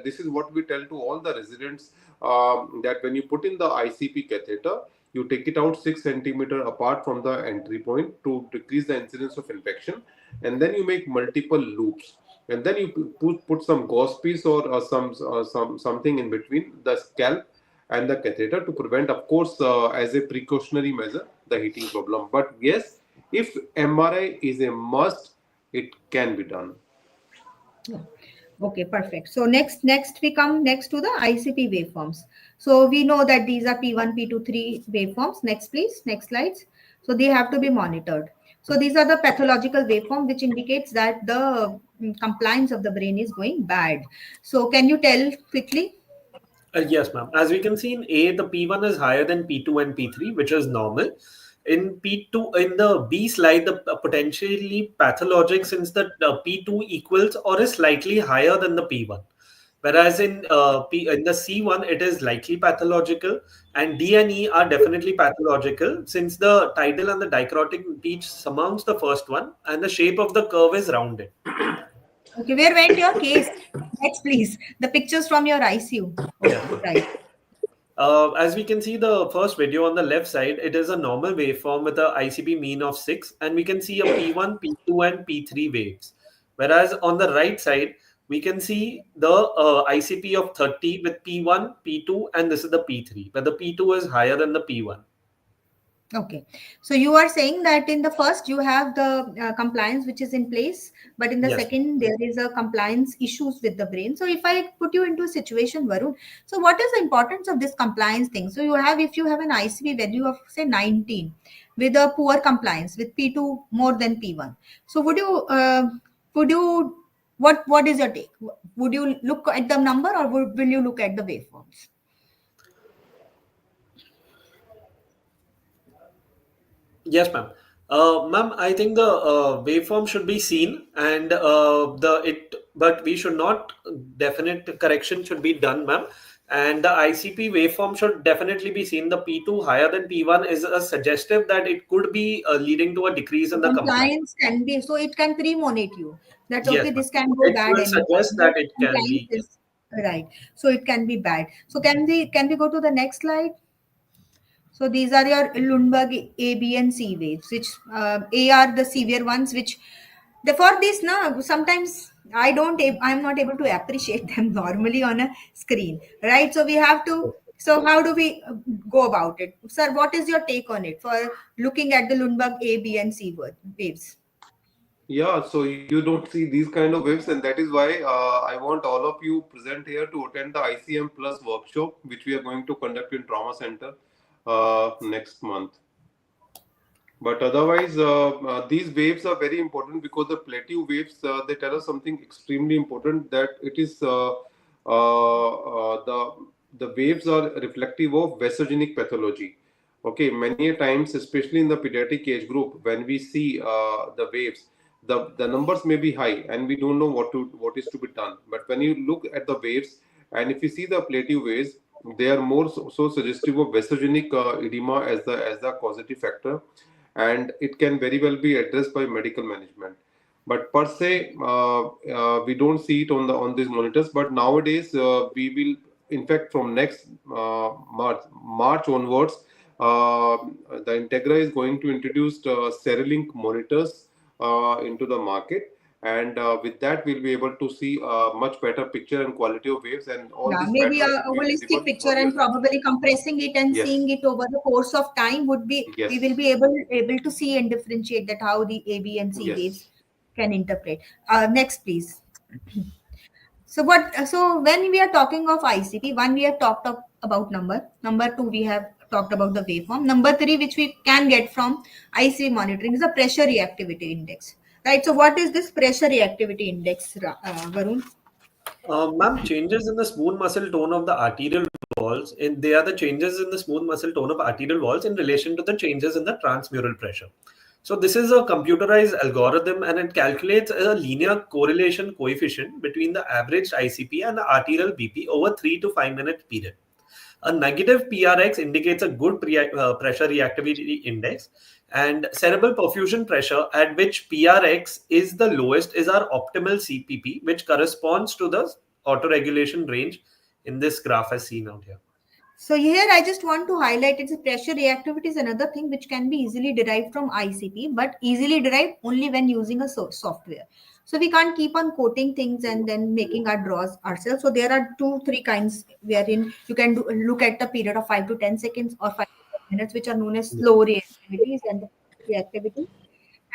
this is what we tell to all the residents, that when you put in the ICP catheter, you take it out 6 centimeter apart from the entry point to decrease the incidence of infection, and then you make multiple loops, and then you put some gauze piece or something in between the scalp and the catheter to prevent, of course, as a precautionary measure, the heating problem. But yes, if MRI is a must, it can be done. Yeah. Okay, perfect. So next we come next to the ICP waveforms. So we know that these are P1, P2, 3 waveforms. Next, please. Next slides. So they have to be monitored. So these are the pathological waveform, which indicates that the compliance of the brain is going bad. So can you tell quickly? Yes, ma'am. As we can see in A, the P1 is higher than P2 and P3, which is normal. In P2, in the B slide, the potentially pathologic, since the P2 equals or is slightly higher than the P1. Whereas in the C1, it is likely pathological, and D and E are definitely pathological, since the tidal and the dichrotic each surmounts the first one, and the shape of the curve is rounded. Okay, where went your case? Next, please. The pictures from your ICU. Yeah. Okay, right. As we can see the first video on the left side, it is a normal waveform with a ICP mean of 6, and we can see a P1, P2, and P3 waves. Whereas on the right side, we can see the ICP of 30 with P1, P2, and this is the P3, where the P2 is higher than the P1. Okay, so you are saying that in the first you have the compliance which is in place, but in the Yes. second there is a compliance issues with the brain. So if I put you into a situation, Varun, so what is the importance of this compliance thing? So you have, if you have an ICP value of say 19 with a poor compliance with P2 more than P1, so would you what is your take? Would you look at the number or will you look at the waveforms? Yes, ma'am. Ma'am, I think the waveform should be seen, and but we should not definite correction should be done, ma'am. And the ICP waveform should definitely be seen. The P2 higher than P1 is a suggestive that it could be leading to a decrease So in the compliance. compliance can be, so it can premonate you that Yes, okay, ma'am. this can go It bad will anytime. suggest But that it can compliance be. is right. So it can be bad. So can we go to the next slide? So these are your Lundberg A, B, and C waves, which A are the severe ones, which for this now sometimes I'm not able to appreciate them normally on a screen, right? So we have to. So how do we go about it, sir? What is your take on it for looking at the Lundberg A, B, and C waves? Yeah, so you don't see these kind of waves, and that is why I want all of you present here to attend the ICM Plus workshop, which we are going to conduct in Trauma Center next month. But otherwise, these waves are very important because the plateau waves, they tell us something extremely important, that it is the waves are reflective of vasogenic pathology. Okay, many a times, especially in the pediatric age group, when we see the waves, the numbers may be high and we don't know what is to be done. But when you look at the waves, and if you see the plateau waves, they are more so suggestive of vasogenic edema as the causative factor, and it can very well be addressed by medical management. But per se, we don't see it on these monitors. But nowadays, we will, in fact, from next March onwards, the Integra is going to introduce Cerelink monitors into the market, and with that, we'll be able to see a much better picture and quality of waves, and all Yeah, these maybe patterns a will be holistic visible picture for and your retina. probably compressing it and Yes, seeing it over the course of time would be, we will yes, be able to see and differentiate that how the A, B, and C waves yes. can interpret. Next, please. So so when we are talking of ICP, one we have talked about number two we have talked about the waveform, number three which we can get from ICP monitoring is the pressure reactivity index, right? So what is this pressure reactivity index, Varun? Ma'am, changes in the smooth muscle tone of the arterial walls, and they are the changes in the smooth muscle tone of arterial walls in relation to the changes in the transmural pressure. So this is a computerized algorithm, and it calculates a linear correlation coefficient between the average ICP and the arterial BP over 3 to 5 minute period. A negative PRX indicates a good pressure reactivity index, And cerebral perfusion pressure at which PRX is the lowest is our optimal CPP, which corresponds to the autoregulation range in this graph as seen out here. So here I just want to highlight it's a pressure reactivity is another thing which can be easily derived from ICP, but easily derived only when using a software. So we can't keep on quoting things and then making our draws ourselves. So there are 2-3 kinds wherein you can look at the period of 5 to 10 seconds or 5 to 10 minutes, which are known as slow reactivities and the reactivity.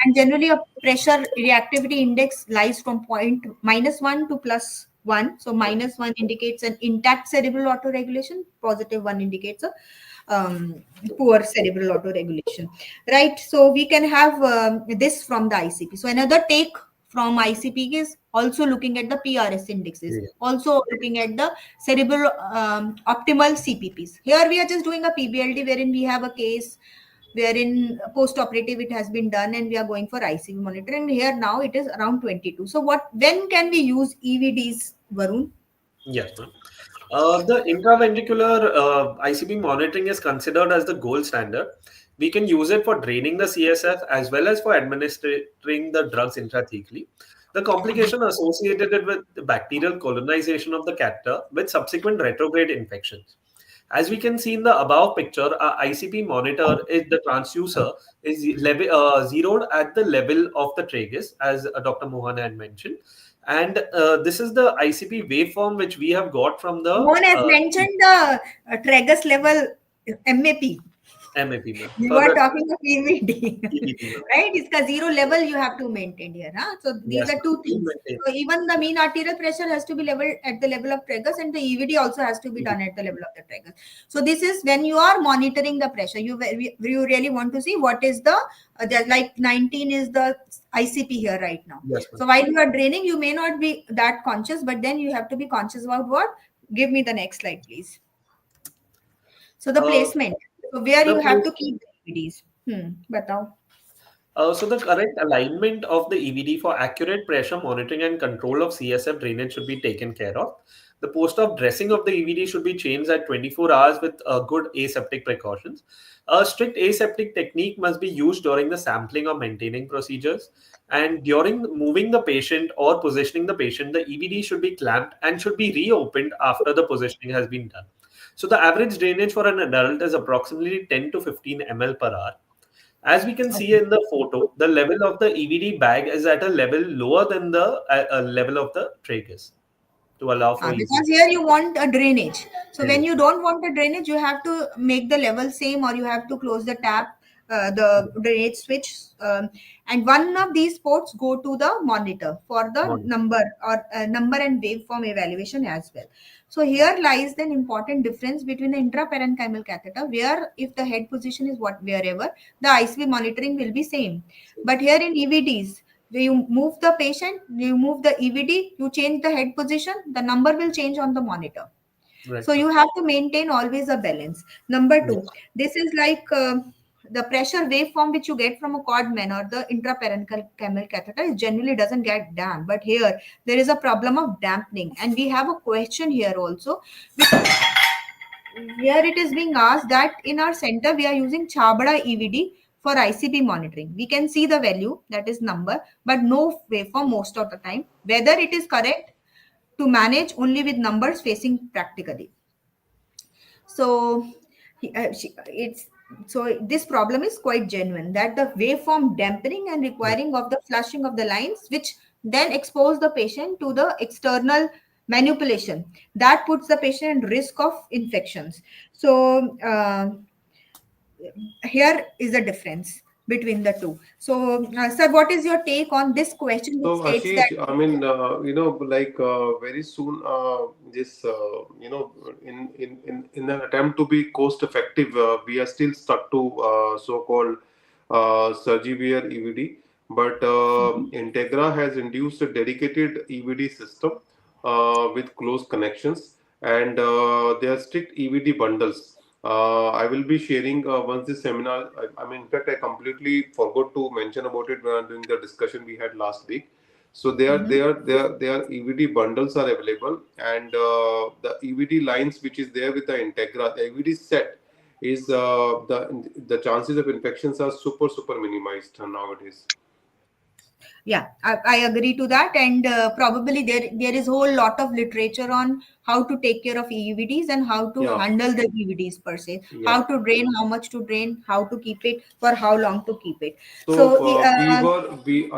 And generally, a pressure reactivity index lies from point -1 to +1. So -1 indicates an intact cerebral autoregulation. +1 indicates a poor cerebral autoregulation. Right. So we can have this from the ICP. So another take from ICP is also looking at the PRS indexes, also looking at the cerebral optimal CPPs. Here we are just doing a PBLD wherein we have a case wherein post-operative it has been done and we are going for ICP monitor, and here now it is around 22. So when can we use EVDs, Varun? Yes, ma'am. The intraventricular ICP monitoring is considered as the gold standard. We can use it for draining the CSF as well as for administering the drugs intrathecally. The complication associated with the bacterial colonization of the catheter with subsequent retrograde infections. As we can see in the above picture, our ICP monitor is the transducer is zeroed at the level of the tragus, as Dr. Mohan had mentioned. And this is the ICP waveform which we have got from the Mohan has mentioned the tragus level MAP. MAP, ma'am. You For are the talking of EVD, EVD, ma'am. right? It's a zero level you have to maintain here. Huh? So these Yes, are ma'am. two We'll things. maintain. So even the mean arterial pressure has to be leveled at the level of tragus, and the EVD also has to be done at the level of the tragus. So this is when you are monitoring the pressure. You really want to see what is the like 19 is the ICP here right now. Yes, ma'am. So while you are draining, you may not be that conscious, but then you have to be conscious about what? Give me the next slide, please. So the Uh, placement. So where the you have to place, keep the EVDs. Batao. so the correct alignment of the EVD for accurate pressure monitoring and control of CSF drainage should be taken care of. The post-op dressing of the EVD should be changed at 24 hours with good aseptic precautions. A strict aseptic technique must be used during the sampling or maintaining procedures. And during moving the patient or positioning the patient, the EVD should be clamped and should be reopened after the positioning has been done. So the average drainage for an adult is approximately 10 to 15 ml per hour. As we can see Okay. in the photo, the level of the EVD bag is at a level lower than the level of the tragus to allow for easy. Because here you want a drainage. So when Drainage. you don't want a drainage, you have to make the level same or you have to close the tap, the drainage switch. And one of these ports go to the monitor for the Morning. number and waveform evaluation as well. So here lies the important difference between the intraparenchymal catheter, where if the head position is wherever, the ICP monitoring will be same. But here in EVDs, you move the patient, you move the EVD, you change the head position, the number will change on the monitor. Right. So you have to maintain always a balance. Number Yes. two, this is like the pressure waveform which you get from a Codman or the intraparenchymal catheter generally doesn't get damped. But here there is a problem of dampening, and we have a question here also. Here it is being asked that in our center we are using Chabada EVD for ICP monitoring. We can see the value, that is number, but no waveform most of the time. Whether it is correct to manage only with numbers facing practically. So it's so this problem is quite genuine, that the waveform dampening and requiring of the flushing of the lines, which then expose the patient to the external manipulation, that puts the patient at risk of infections. So here is the difference between the two. So sir, what is your take on this question which So states that Ashish, I mean, like very soon, this, in an attempt to be cost effective, we are still stuck to so-called Surgivir EVD. But Integra has introduced a dedicated EVD system with close connections, and there are strict EVD bundles. I will be sharing once this seminar. I mean, in fact, I completely forgot to mention about it during the discussion we had last week. So their EVD bundles are available, and the EVD lines which is there with the Integra, the EVD set is the chances of infections are super minimized nowadays. Yeah, I agree to that, and probably there is a whole lot of literature on how to take care of EVDs and how to Yeah, handle the EVDs per se, yeah. how to drain, how much to drain, how to keep it, for how long to keep it. So So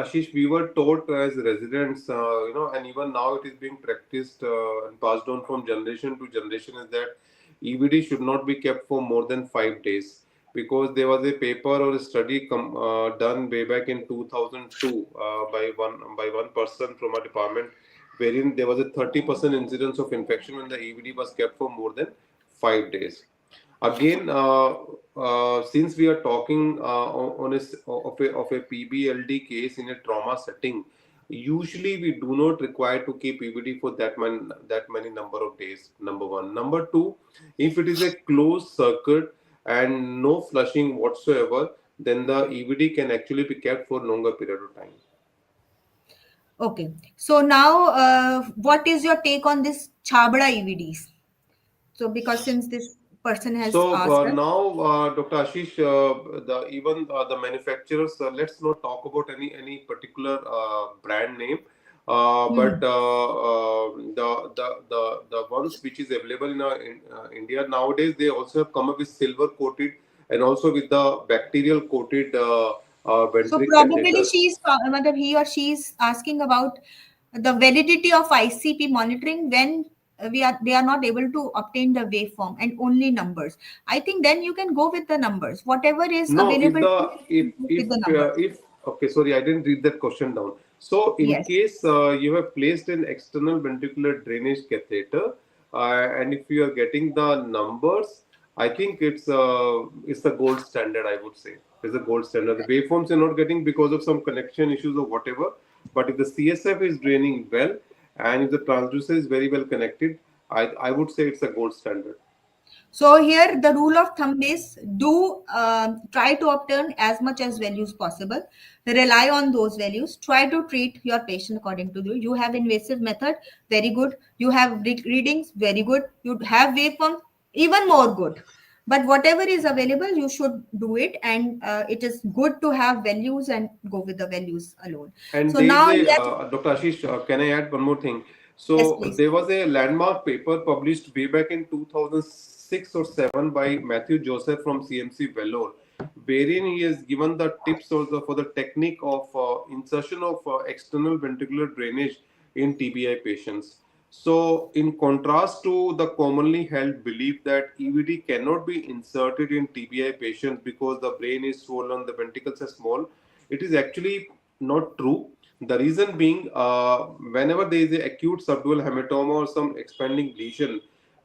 Ashish, we were taught as residents, and even now it is being practiced and passed on from generation to generation, is that EVD should not be kept for more than 5 days, because there was a paper or a study done way back in 2002 by one person from a department, wherein there was a 30% incidence of infection when the EVD was kept for more than 5 days. Again, since we are talking of a PBLD case in a trauma setting, usually we do not require to keep EVD for that many number of days. Number one. Number two, if it is a closed circuit and no flushing whatsoever, then the EVD can actually be kept for longer period of time. okay, so now what is your take on this Chabra EVDs? So because since this person has So asked us. now, Dr. Ashish, the manufacturers. Let's not talk about any particular brand name, but Hmm. the ones which is available in India nowadays, they also have come up with silver coated and also with the bacterial coated So ventric probably catheters. she's, matlab he or she is asking about the validity of ICP monitoring when they are not able to obtain the waveform and only numbers. I think then you can go with the numbers. Whatever is No, if available to the you, you can go with the numbers. if okay, sorry, I didn't read that question down. So, in Yes. case you have placed an external ventricular drainage catheter, and if you are getting the numbers, I think it's the gold standard. I would say it's the gold standard. The waveforms you're not getting because of some connection issues or whatever. But if the CSF is draining well and if the transducer is very well connected, I would say it's a gold standard. So here the rule of thumb is do try to obtain as much as values possible. Rely on those values. Try to treat your patient according to you. You have invasive method, very good. You have readings, very good. You have waveform, even more good. But whatever is available, you should do it, and it is good to have values and go with the values alone. And So there is now a let's Dr. Ashish, can I add one more thing? yes, So please. there was a landmark paper published way back in 2006 or 7 by Matthew Joseph from CMC Vellore, wherein he has given the tips for the technique of insertion of external ventricular drainage in TBI patients. So, in contrast to the commonly held belief that EVD cannot be inserted in TBI patients because the brain is swollen, the ventricles are small, it is actually not true. The reason being, whenever there is a acute subdural hematoma or some expanding lesion,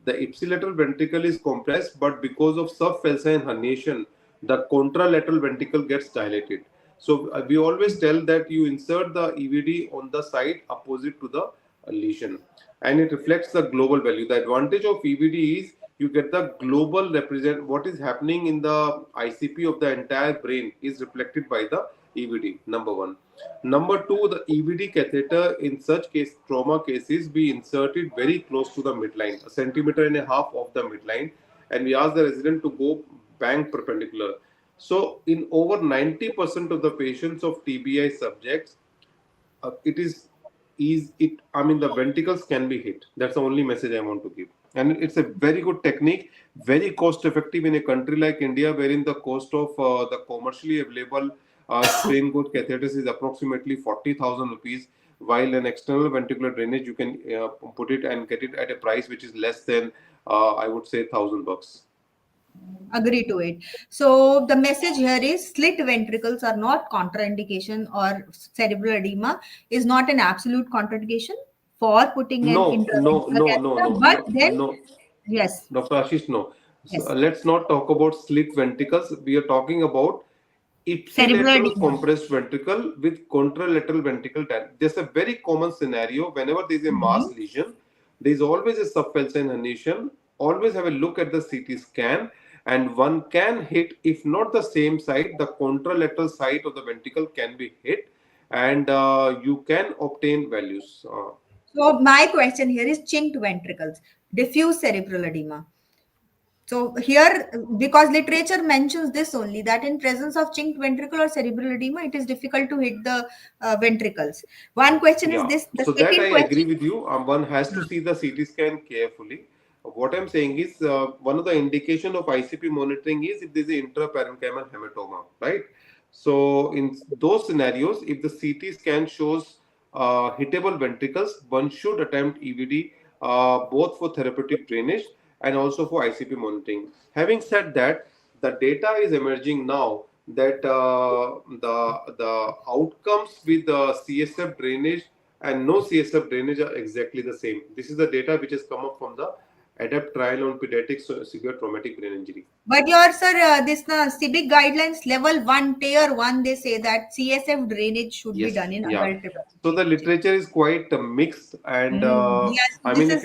the ipsilateral ventricle is compressed, but because of subfalcine herniation, the contralateral ventricle gets dilated. So we always tell that you insert the EVD on the side opposite to the lesion, and it reflects the global value. The advantage of EVD is you get the global represent what is happening in the ICP of the entire brain is reflected by the EVD. Number one. Number two, the EVD catheter in such case trauma cases be inserted very close to the midline, a centimeter and a half of the midline, and we ask the resident to go bang perpendicular. So, in over 90% of the patients of TBI subjects, it is it I mean the ventricles can be hit. That's the only message I want to give, and it's a very good technique, very cost effective in a country like India, wherein the cost of the commercially available strain gauge catheters is approximately 40,000 rupees, while an external ventricular drainage you can put it and get it at a price which is less than I would say $1,000. Agree to it. So the message here is slit ventricles are not contraindication, or cerebral edema is not an absolute contraindication for putting an No, no, intraventricular no, no, catheter. no, But no, then, no. yes, Dr. Ashish, no. So, yes, let's not talk about slit ventricles. We are talking about cerebral ipsilateral edema. compressed ventricle with contralateral ventricle damage. There's a very common scenario whenever there is a mass Mhm. lesion, there is always a subfalcine herniation. Always have a look at the CT scan, and one can hit, if not the same side, the contralateral side of the ventricle can be hit, and you can obtain values. So my question here is chinked ventricles, diffuse cerebral edema. So here, because literature mentions this only, that in presence of chinked ventricle or cerebral edema, it is difficult to hit the ventricles. One question is Yeah, this. The so that I second agree question. with you. One has to see the CT scan carefully. What I'm saying is, one of the indication of ICP monitoring is if there is a intraparenchymal hematoma, right? So in those scenarios, if the CT scan shows hittable ventricles, one should attempt EVD both for therapeutic drainage and also for ICP monitoring. Having said that, the data is emerging now that the outcomes with the CSF drainage and no CSF drainage are exactly the same. This is the data which has come up from the ADAPT trial on pediatric severe traumatic brain injury. But your sir, this CIBIC guidelines level 1, tier 1, they say that CSF drainage should be Yes, done in yeah. adult So the capacity. literature is quite mixed, and Yes, I this mean, is. if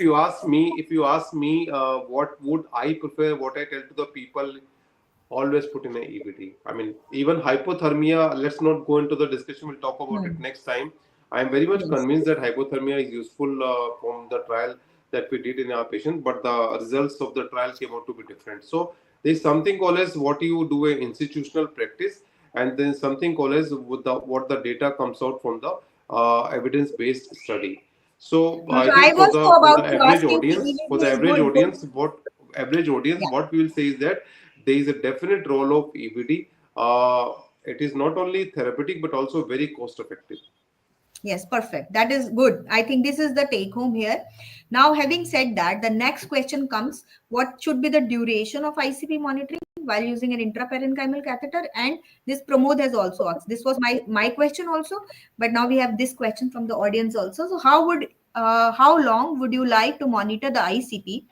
you ask me, what would I prefer? What I tell to the people, always put in a EBD. I mean, even hypothermia. Let's not go into the discussion. We'll talk about it Hmm. next time. I am very much Yes. convinced that hypothermia is useful from the trial that we did in our patient, but the results of the trial came out to be different. So there is something called as what you do in institutional practice, and then something called as with the, what the data comes out from the evidence-based study. So So I I think was so for the about to average ask you, audience, for EVD the is average good. Good. audience, what we will say is that there is a definite role of EVD. It is not only therapeutic but also very cost effective. Yes, perfect. That is good. I think this is the take home here. Now, having said that, the next question comes: what should be the duration of ICP monitoring while using an intraparenchymal catheter? And this Pramod has also asked. This was my question also, but now we have this question from the audience also. So, how long would you like to monitor the ICP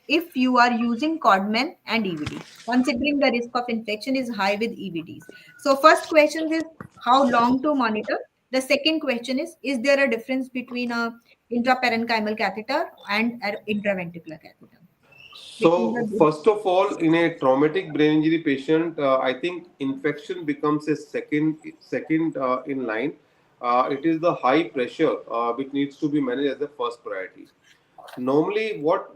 if you are using Codman and EVD, considering the risk of infection is high with EVDs? So, first question is how long to monitor. The second question is there a difference between a intraparenchymal catheter and an intraventricular catheter? Between So, the first of all, in a traumatic brain injury patient, I think infection becomes a second in line. It is the high pressure which needs to be managed as the first priority. Normally, what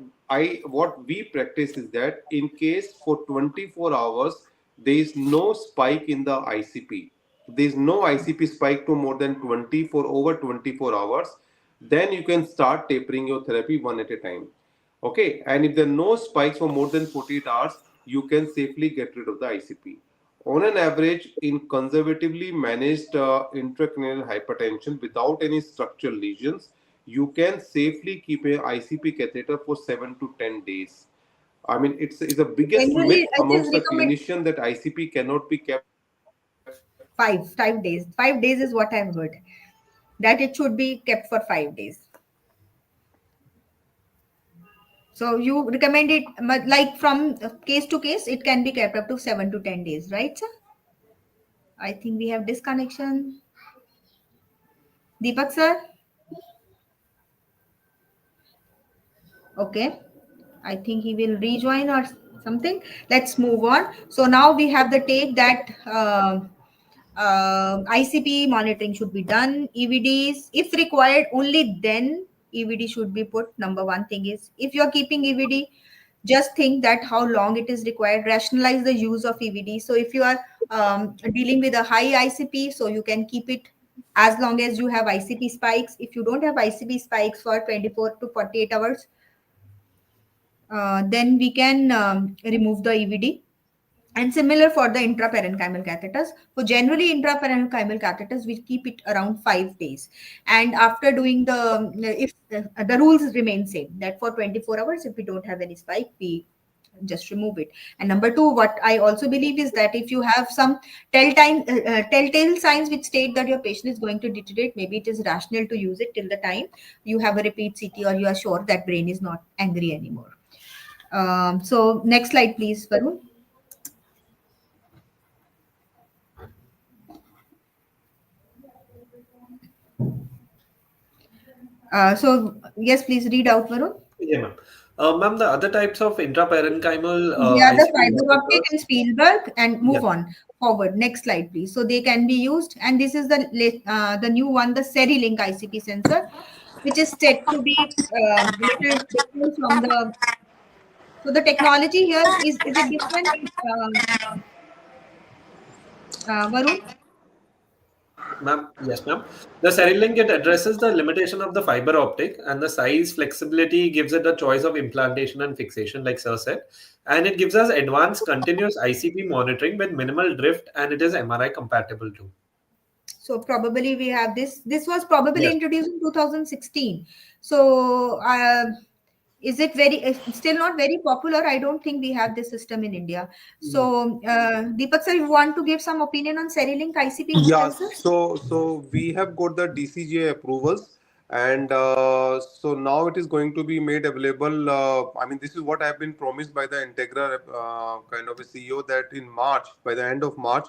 we practice is that in case for 24 hours there is no spike in the ICP, there is no ICP spike to more than 20 for over 24 hours, then you can start tapering your therapy one at a time. Okay, and if there are no spikes for more than 48 hours, you can safely get rid of the ICP. On an average, in conservatively managed intracranial hypertension without any structural lesions, you can safely keep a ICP catheter for 7 to 10 days. I mean, it's the biggest generally myth it is amongst the recommended clinician that ICP cannot be kept for more than 7 to 10 days. 5 days. 5 days is what I've heard. That it should be kept for 5 days. So you recommend it like from case to case, it can be kept up to 7 to 10 days, right, sir? I think we have disconnection. Deepak sir. Okay. I think he will rejoin or something. Let's move on. So now we have the take that ICP monitoring should be done. EVDs, if required, only then EVD should be put. Number one thing is if you're keeping EVD, just think that how long it is required. Rationalize the use of EVD. So if you are dealing with a high ICP, so you can keep it as long as you have ICP spikes. If you don't have ICP spikes for 24 to 48 hours, then we can remove the EVD. And similar for the intraparenchymal catheters. For generally intraparenchymal catheters, we keep it around 5 days. And after doing if the rules remain same, that for 24 hours, if we don't have any spike, we just remove it. And number two, what I also believe is that if you have some telltale signs which state that your patient is going to deteriorate, maybe it is rational to use it till the time you have a repeat CT or you are sure that brain is not angry anymore. So next slide, please, Varun. So yes, please read out, Varun. Yeah, ma'am. Ma'am, the other types of intraparenchymal So they are the ICP fiber optic monitors. and Spielberg, and Yeah. move on forward. Next slide, please. So they can be used, and this is the new one, the SeriLink ICP sensor, which is said to be little different from the So the technology here is it different, Varun? Ma'am, yes, ma'am. The Cerilink, it addresses the limitation of the fiber optic, and the size flexibility gives it a choice of implantation and fixation, like Sir said. And it gives us advanced continuous ICP monitoring with minimal drift, and it is MRI compatible too. So probably we have this. This was probably Yes. introduced in 2016. So is it still not very popular? I don't think we have this system in India. No. So Deepak sir, you want to give some opinion on Cerilink ICP Yeah, sensors? so we have got the DCGA approvals, and so now it is going to be made available. I mean, this is what I have been promised by the Integra kind of a CEO, that in March, by the end of March,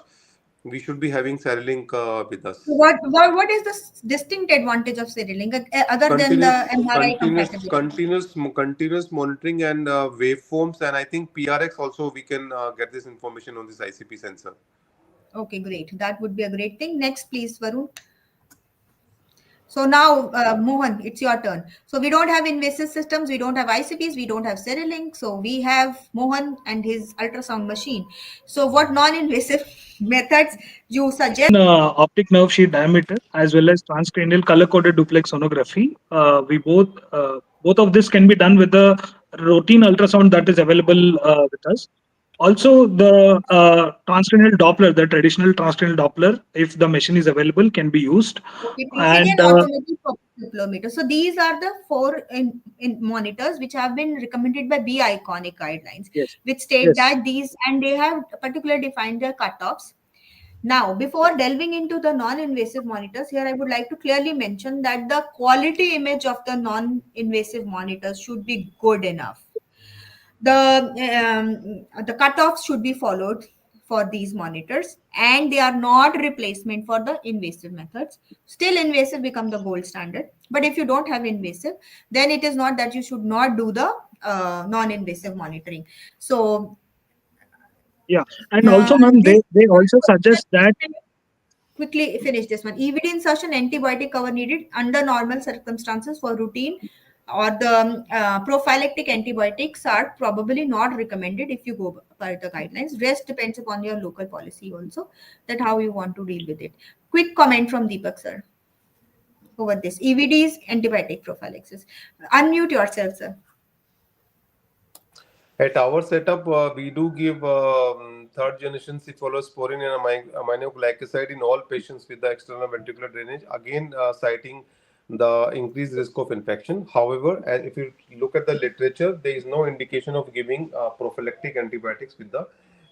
we should be having Cerilink with So us. what is the distinct advantage of Cerilink other than the Continuous, MRI continuous, compatibility? continuous, continuous monitoring and waveforms, and I think PRX also we can get this information on this ICP sensor. Okay, great. That would be a great thing. Next, please, Varun. So now, Mohan, it's your turn. So we don't have invasive systems, we don't have ICPs, we don't have Cerilink. So we have Mohan and his ultrasound machine. So what non-invasive methods you suggest? Optic nerve sheath diameter as well as transcranial color-coded duplex sonography. We both of this can be done with the routine ultrasound that is available with us. Also, the transcranial Doppler, the traditional transcranial Doppler, if the machine is available, can be used. Okay, PCD And and automatic cyclometer. So these are the four in monitors which have been recommended by B Iconic guidelines, yes, which state yes, that these, and they have particularly defined their cutoffs. Now, before delving into the non-invasive monitors, here I would like to clearly mention that the quality image of the non-invasive monitors should be good enough. The cutoffs should be followed for these monitors, and they are not replacement for the invasive methods. Still, invasive become the gold standard. But if you don't have invasive, then it is not that you should not do the non-invasive monitoring. So yeah. And uh, also, ma'am, this they also suggest that quickly finish this one. EVD insertion, antibiotic cover needed under normal circumstances for routine or the prophylactic antibiotics are probably not recommended if you go by the guidelines. Rest depends upon your local policy also, that how you want to deal with it. Quick comment from Deepak sir over this. EVDs, antibiotic prophylaxis. Unmute yourself, sir. At our setup, we do give third generation cephalosporin and aminoglycoside in all patients with the external ventricular drainage, again citing the increased risk of infection. However, if you look at the literature, there is no indication of giving prophylactic antibiotics with the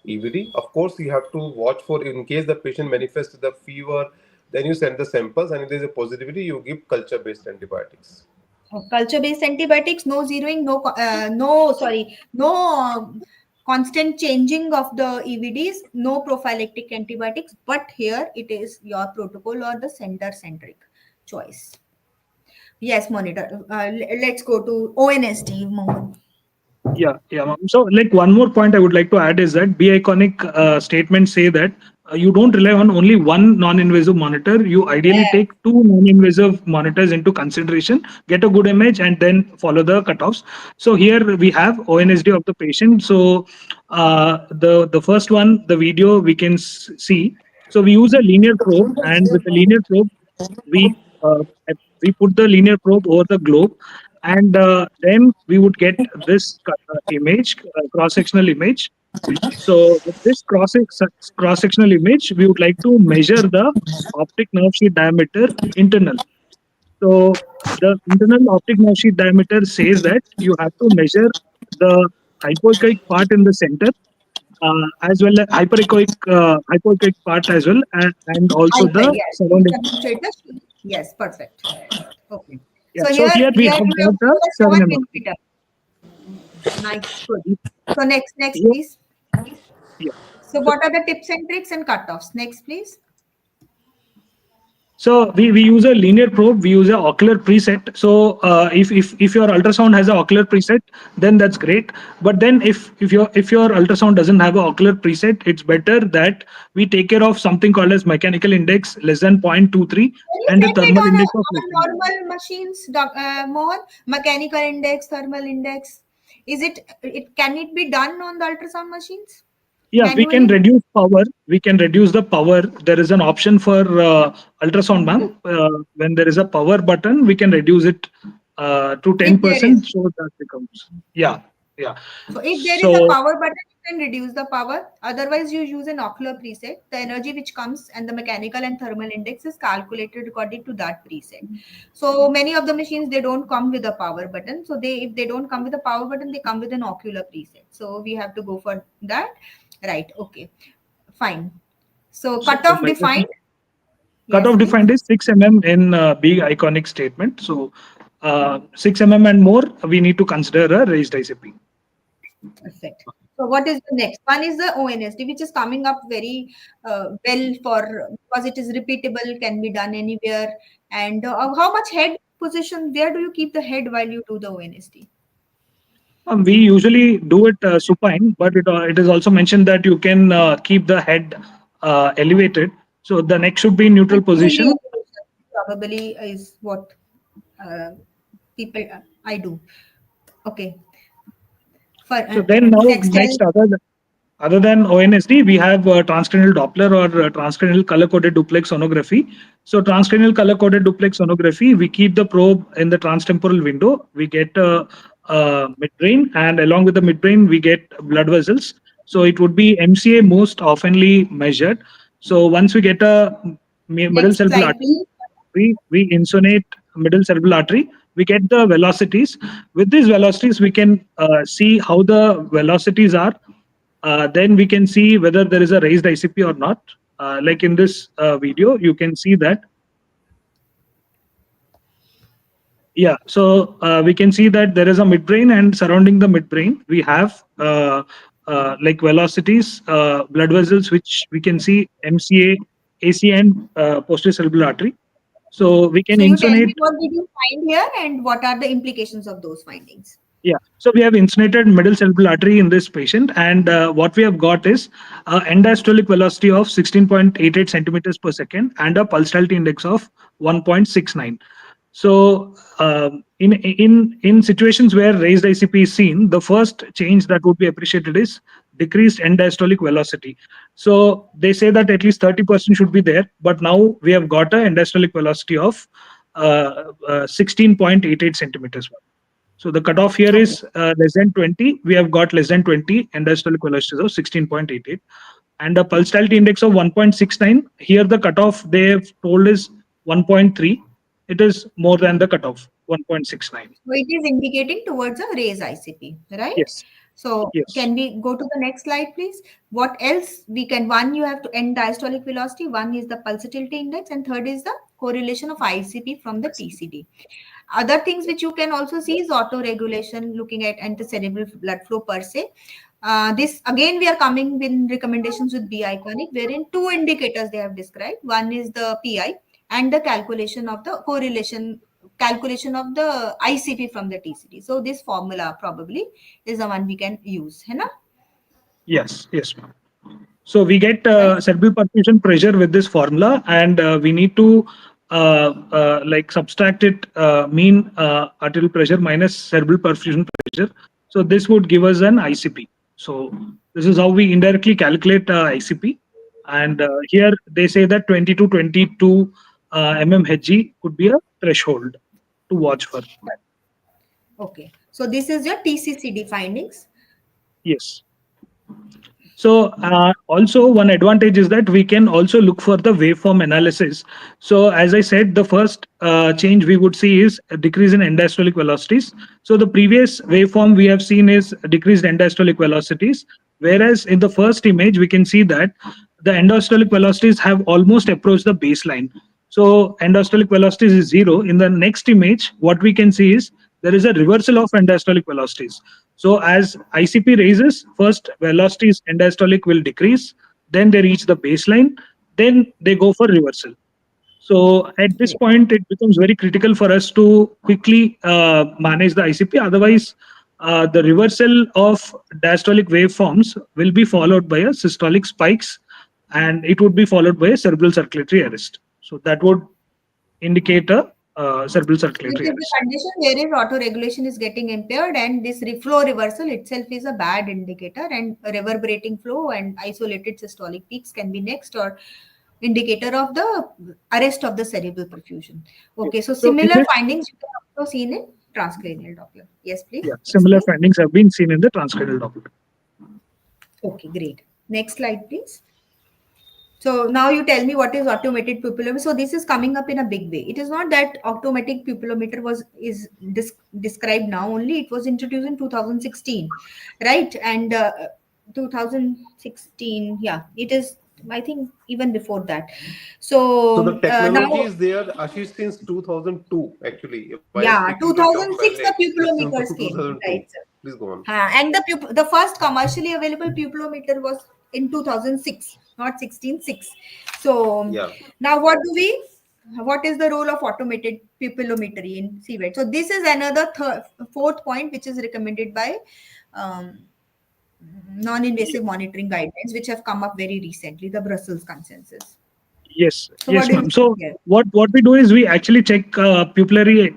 EVD. Of course, you have to watch for, in case the patient manifests the fever, then you send the samples, and if there is a positivity, you give culture-based antibiotics. Culture-based antibiotics, no zeroing, no constant changing of the EVDs, no prophylactic antibiotics, but here it is your protocol or the center-centric choice. Yes, monitor. Let's go to ONSD, Mohan. yeah, yeah, ma'am. So, like one more point I would like to add is that B Iconic statements say that you don't rely on only one non-invasive monitor. You ideally Yes. take two non-invasive monitors into consideration, get a good image, and then follow the cutoffs. So here we have ONSD of the patient. So the first one, the video we can see. So we use a linear probe, and with the linear probe, we uh, we put the linear probe over the globe, and then we would get this image, cross-sectional image. So with this cross-sectional image, we would like to measure the optic nerve sheath diameter internal. So the internal optic nerve sheath diameter says that you have to measure the hypoechoic part in the center, as well as hypoechoic part as well, and also Hi, the yes. surrounding. Yes, perfect. Okay. Yeah. So So here, here we here have you got have the 7 7 mm. millimeter. Nice, good. So next, Yeah, please. yeah. So So, what are the tips and tricks and cutoffs? Next, please. so we use a linear probe. We use a ocular preset. So if your ultrasound has a ocular preset, then that's great. But then if your ultrasound doesn't have a ocular preset, it's better that we take care of something called as mechanical index less than 0.23 Can you and a set it thermal on index of less a than. normal machines, Mohan? Mechanical index, thermal index. Is it can it be done on the ultrasound machines Yeah, we can manually? reduce power. We can reduce the power. There is an option for ultrasound, ma'am. When there is a power button, we can reduce it to If there is. 10%. So that becomes, yeah, yeah. So if there is a So power button, you can reduce the power. Otherwise, you use an ocular preset. The energy which comes and the mechanical and thermal index is calculated according to that preset. So many of the machines, they don't come with a power button. So if they don't come with a power button, they come with an ocular preset. So we have to go for that. Right. Okay. Fine. So so if cutoff I just defined. Yes, cutoff please. defined is 6 in big iconic statement. So 6 and more, we need to consider a raised ICP. Perfect. So what is the next? One is the ONSD, which is coming up very well for because it is repeatable, can be done anywhere. And how much head position? Where do you keep the head while you do the ONSD? We usually do it supine, but it is also mentioned that you can keep the head elevated. So the neck should be in neutral Ideally, position. probably is what uh, people I do. Okay. For So then now next, next other than ONSD, we have transcranial Doppler or transcranial color-coded duplex sonography. So transcranial color-coded duplex sonography, we keep the probe in the transtemporal window. We get midbrain, and along with the midbrain, we get blood vessels. So it would be MCA most oftenly measured. So once we get a middle next cerebral slide, artery, please. we insonate middle cerebral artery. We get the velocities. With these velocities, we can see how the velocities are. Then we can see whether there is a raised ICP or not. Like in this video, you can see that. Yeah, so we can see that there is a midbrain, and surrounding the midbrain, we have like velocities, blood vessels, which we can see MCA, AC, and posterior cerebral artery. So we can So you tell me insonate. what did you find here and what are the implications of those findings? Yeah, so we have insunated middle cerebral artery in this patient, and what we have got is end-diastolic velocity of 16.88 centimeters per second and a pulsatility index of 1.69. So in situations where raised ICP is seen, the first change that would be appreciated is decreased end-diastolic velocity. So they say that at least 30% should be there, but now we have got a end-diastolic velocity of 16.88 centimeters. So the cutoff here Okay. is less than 20. We have got less than 20 industrial velocities of 16.88 and a pulsatility index of 1.69. Here the cutoff they have told is 1.3. It is more than the cutoff 1.69. So it is indicating towards a raise ICP, right? Yes, So yes, can we go to the next slide, please? What else we can? One, you have to end diastolic velocity. One is the pulsatility index, and third is the correlation of ICP from the TCD. Other things which you can also see is auto-regulation, looking at anti-cerebral blood flow per se. This again, we are coming with recommendations with B iconic, wherein two indicators they have described. One is the PI and the calculation of the calculation of the ICP from the TCD. So this formula probably is the one we can use, है ना? yes, yes, ma'am. So we get Right? cerebral perfusion pressure with this formula, and we need to like subtract it mean arterial pressure minus cerebral perfusion pressure. So this would give us an ICP. So this is how we indirectly calculate ICP. And here they say that 20 to 22 mmHg could be a threshold to watch for. Okay. So this is your TCCD findings. Yes. So also one advantage is that we can also look for the waveform analysis. So as I said, the first change we would see is a decrease in end-diastolic velocities. So the previous waveform we have seen is decreased end-diastolic velocities, whereas in the first image we can see that the end-diastolic velocities have almost approached the baseline. So end-diastolic velocities is zero. In the next image, what we can see is there is a reversal of end-diastolic velocities. So as ICP raises, first velocities end-diastolic will decrease, then they reach the baseline, then they go for reversal. So at this Great. point, it becomes very critical for us to quickly manage the ICP. Otherwise, the reversal of diastolic waveforms will be followed by a systolic spikes, and it would be followed by a cerebral circulatory arrest. So that would indicate a cerebral Which circulatory is the arrest. condition wherein autoregulation is getting impaired, and this flow reversal itself is a bad indicator, and reverberating flow and isolated systolic peaks can be next or indicator of the arrest of the cerebral perfusion. Okay, so So in similar this, findings you can also seen in transcranial Doppler. Yes, please yeah, similar explain. findings have been seen in the transcranial Doppler. Okay, great. Next slide, please. So now you tell me what is automated pupillometer. So this is coming up in a big way. It is not that automatic pupillometer described now only. It was introduced in 2016, right? And 2016, yeah, it is. I think even before that. So the So technology now, is there, Ashish, since 2002, actually. While yeah, speaking to Dr. 2006 Palle, the it's in pupillometers came, 2002. right, sir? Please go on. And the first commercially available pupilometer was in 2006, not 16.6. So Yeah. now what is the role of automated pupillometry in CVET? So this is another fourth point which is recommended by um, Yeah. non-invasive monitoring guidelines, which have come up very recently, the Brussels consensus. Yes, So what yes, do you ma'am. think So here? what we do is we actually check pupillary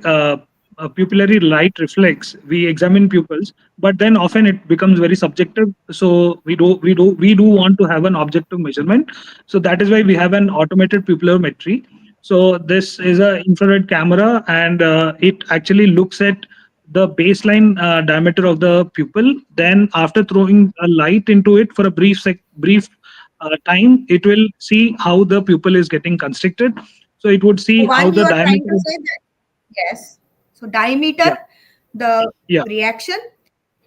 light reflex. We examine pupils, but then often it becomes very subjective. So we do want to have an objective measurement. So that is why we have an automated pupillometry. So this is a infrared camera, and it actually looks at the baseline diameter of the pupil. Then after throwing a light into it for a brief time, it will see how the pupil is getting constricted. So it would So see how one, the you are trying diameter. to say that, yes. So diameter, Yeah, the yeah, reaction,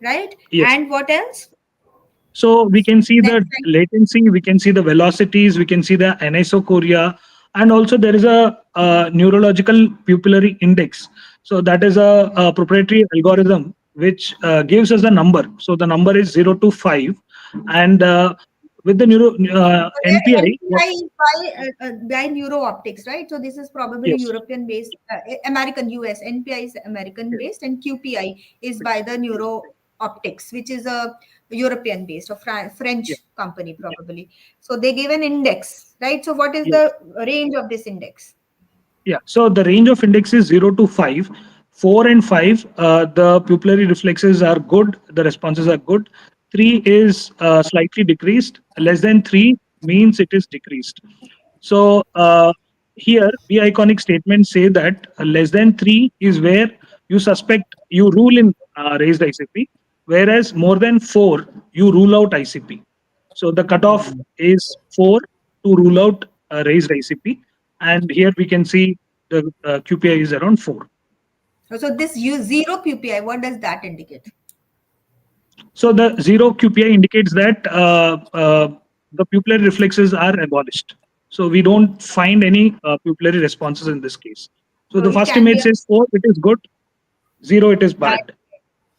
right? yes. And what else? So we can see Next the slide. latency, we can see the velocities, we can see the anisocoria, and also there is a neurological pupillary index. So that is a proprietary algorithm which gives us the number. So the number is 0 to 5, and with the So their NPI. NPI is by Neuro Optics, right? So this is probably Yes, European based, American US. NPI is American yes, based, and QPI is by the Neuro Optics, which is a European based or yeah, French company probably. So they give an index, right? So what is yes. the range of this index? Yeah, so the range of index is 0 to 5. 4 and 5, the pupillary reflexes are good, the responses are good. 3 is slightly decreased. Less than 3 means it is decreased. So here, B iconic statements say that less than 3 is where you rule in raised ICP, whereas more than 4, you rule out ICP. So the cutoff is 4 to rule out raised ICP, and here we can see the QPI is around 4. So this zero QPI, what does that indicate? So the 0 QPI indicates that the pupillary reflexes are abolished. So we don't find any pupillary responses in this case. So So the it first can be image a says 4, it is good. 0, it is bad. bad.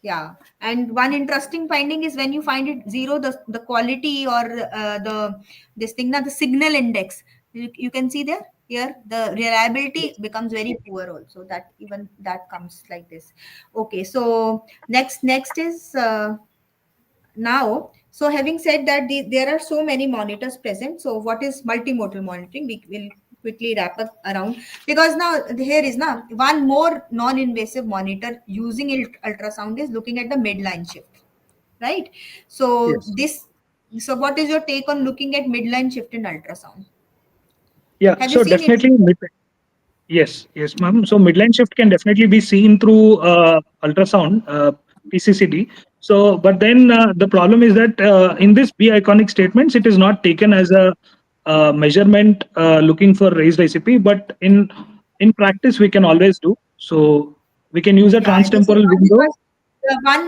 Yeah, and one interesting finding is when you find it zero, the quality or the this thing, now the signal index, you can see there here the reliability Yes. becomes very poor also. That even that comes like this. Okay, so next is now. So having said that, there are so many monitors present. So what is multimodal monitoring? We will quickly wrap up around, because now here is now one more non-invasive monitor using ultrasound is looking at the midline shift, right? So Yes. so what is your take on looking at midline shift in ultrasound? Yeah. Have you So seen it? definitely, yes, yes, ma'am. So midline shift can definitely be seen through ultrasound, PCCD. So, but then the problem is that in this B iconic statements, it is not taken as a measurement looking for raised ICP. But in practice, we can always do. So we can use a Yeah, this is transtemporal one window. because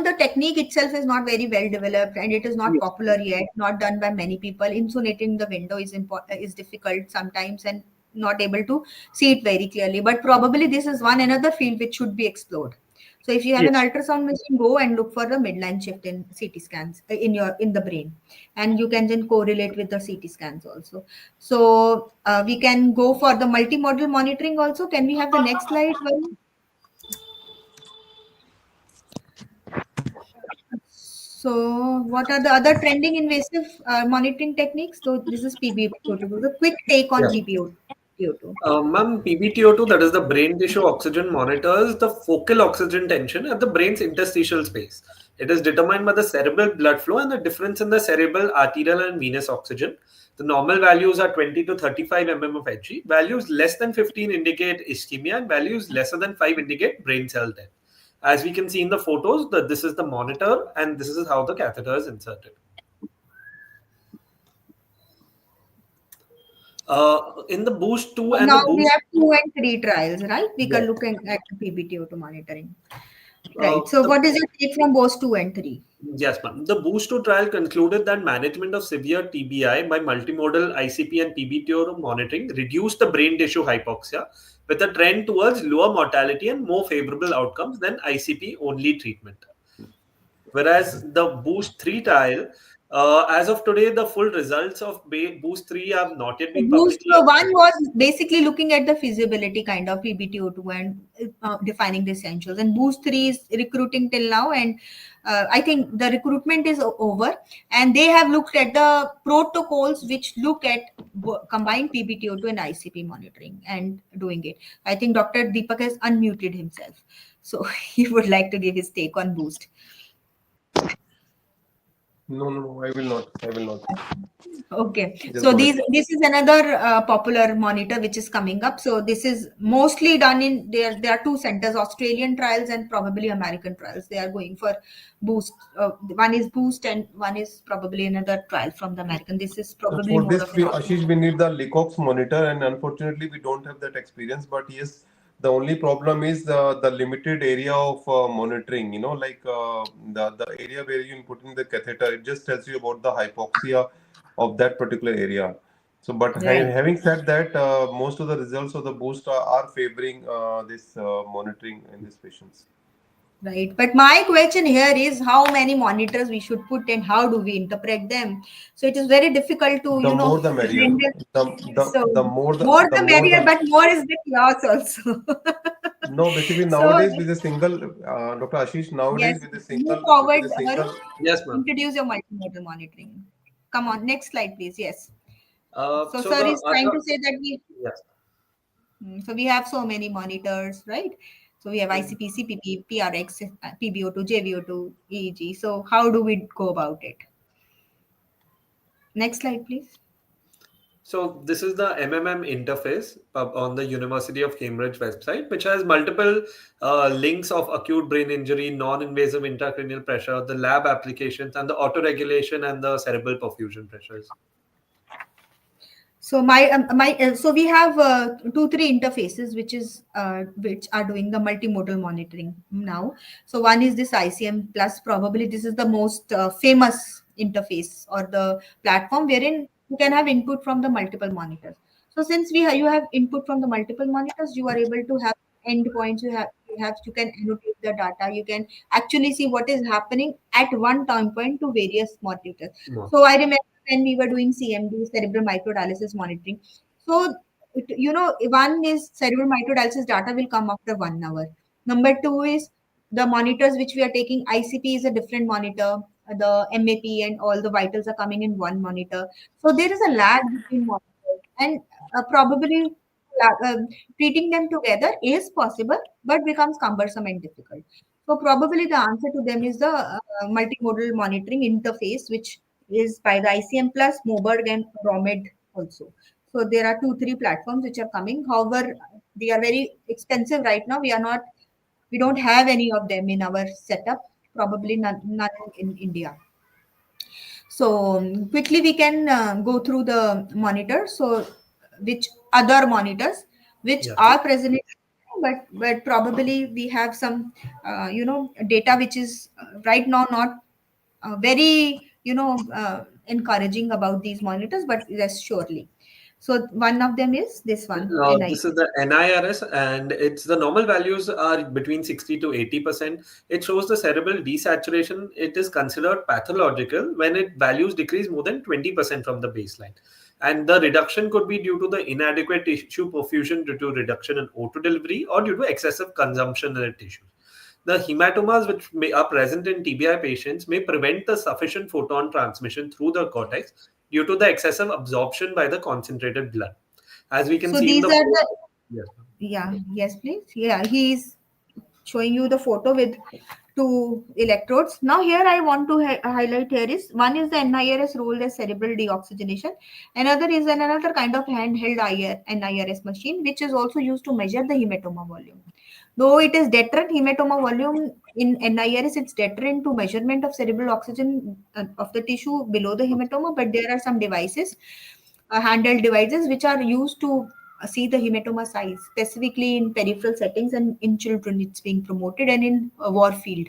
the technique itself is not very well developed and it is not Yes, popular yet, not done by many people. Insulating the window is difficult sometimes and not able to see it very clearly. But probably this is one another field which should be explored. So if you have an yes, ultrasound machine, go and look for the midline shift in CT scans in the brain, and you can then correlate with the CT scans also. So we can go for the multimodal monitoring also. Can we have the next slide, Varun? So, what are the other trending invasive monitoring techniques? So, this is PBO. The quick take on Yeah. PBO. PBTO2? Ma'am, PBTO2, that is the brain tissue oxygen, monitors the focal oxygen tension at the brain's interstitial space. It is determined by the cerebral blood flow and the difference in the cerebral, arterial, and venous oxygen. The normal values are 20 to 35 mm of Hg. Values less than 15 indicate ischemia, and values lesser than 5 indicate brain cell death. As we can see in the photos, this is the monitor, and this is how the catheter is inserted. In the Boost 2 and the Now we Boost, have 2 and 3 trials, right? We yes. can look at the PBTO2 monitoring. Uh, Right. So the what is your take from both 2 and 3? Yes, ma'am. The Boost 2 trial concluded that management of severe TBI by multimodal ICP and PBTO monitoring reduced the brain tissue hypoxia with a trend towards lower mortality and more favorable outcomes than ICP only treatment. Whereas the Boost 3 trial, as of today, the full results of Boost 3 have not yet been Boost publicly one available. was basically looking at the feasibility kind of PBTO2 and defining the essentials. And Boost 3 is recruiting till now. And I think the recruitment is over. And they have looked at the protocols which look at combined PBTO2 and ICP monitoring and doing it. I think Dr. Deepak has unmuted himself. So he would like to give his take on Boost. No, I will not. I will not. Okay, Just so go ahead. this is another popular monitor which is coming up. So this is mostly done in there. There are two centers, Australian trials and probably American trials. They are going for Boost. One is Boost and one is probably another trial from the American. This is So probably for more this, of an Ashish, we need the Lecoq's monitor, and unfortunately, we don't have that experience. But yes, the only problem is the limited area of monitoring. You know, like the area where you input in the catheter, it just tells you about the hypoxia of that particular area. So, but right. having said that, most of the results of the boost are favoring this monitoring in these patients. Right. But my question here is how many monitors we should put and how do we interpret them? So it is very difficult to, The more the merrier. render. So The more more the the more merrier, the but more is the chaos also. No, basically So nowadays with a single, Dr. Ashish, yes, nowadays with a move single, forward, with a single, Varun. Yes, ma'am. Introduce your multimodal monitoring. Come on, next slide, please. Yes. So So sir the is trying other, to say that we yes. so we have so many monitors, right? So we have ICP, CPP, PRX, PBO2, JVO2, EEG. So how do we go about it? Next slide, please. So this is the MMM interface on the University of Cambridge website, which has multiple links of acute brain injury, non-invasive intracranial pressure, the lab applications, and the auto-regulation and the cerebral perfusion pressures. So so we have 2 3 interfaces which are doing the multimodal monitoring now. So one is this ICM plus. Probably this is the most famous interface or the platform wherein you can have input from the multiple monitors. So since you have input from the multiple monitors, you are able to have endpoints. You can annotate the data. You can actually see what is happening at one time point to various monitors. No. So I remember when we were doing CMD, cerebral microdialysis monitoring. So, one is cerebral microdialysis data will come after 1 hour. Number two is the monitors which we are taking. ICP is a different monitor. The MAP and all the vitals are coming in one monitor. So there is a lag between monitors, and probably treating them together is possible, but becomes cumbersome and difficult. So probably the answer to them is the multimodal monitoring interface, which is by the ICM Plus, Moberg, and ROMED also. So there are 2 3 platforms which are coming. However, they are very expensive right now. We don't have any of them in our setup. Probably none in India. So quickly we can go through the monitors. So which other monitors which Yeah. are present, but probably we have some data which is right now not very encouraging about these monitors, but yes, surely. So one of them is this one, This is NIC. the NIRS, and it's the normal values are between 60 to 80%. It shows the cerebral desaturation. It is considered pathological when it values decrease more than 20% from the baseline. And the reduction could be due to the inadequate tissue perfusion due to reduction in O2 delivery or due to excessive consumption in the tissue. The hematomas which are present in TBI patients may prevent the sufficient photon transmission through the cortex due to the excessive absorption by the concentrated blood. As we can So see in these the are photo. the, Yes. yeah, yes, please. Yeah, he's showing you the photo with two electrodes. Now here I want to highlight here is one is the NIRS role as cerebral deoxygenation. Another is another kind of handheld NIRS machine which is also used to measure the hematoma volume. Though it is deterrent hematoma volume in NIRS, it's deterrent to measurement of cerebral oxygen of the tissue below the hematoma, but there are some devices, handheld devices, which are used to see the hematoma size, specifically in peripheral settings and in children. It's being promoted, and in a war field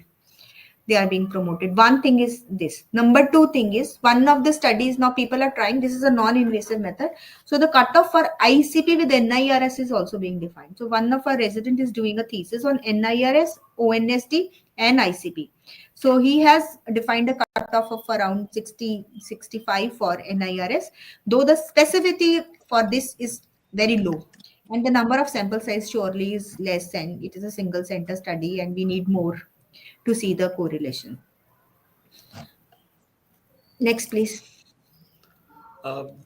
they are being promoted. One thing is this. Number two thing is, one of the studies now people are trying, this is a non-invasive method. So the cutoff for ICP with NIRS is also being defined. So one of our resident is doing a thesis on NIRS, ONSD and ICP. So he has defined a cutoff of around 60-65 for NIRS, though the specificity for this is very low. And the number of sample size surely is less, and it is a single center study, and we need more to see the correlation. Next, please.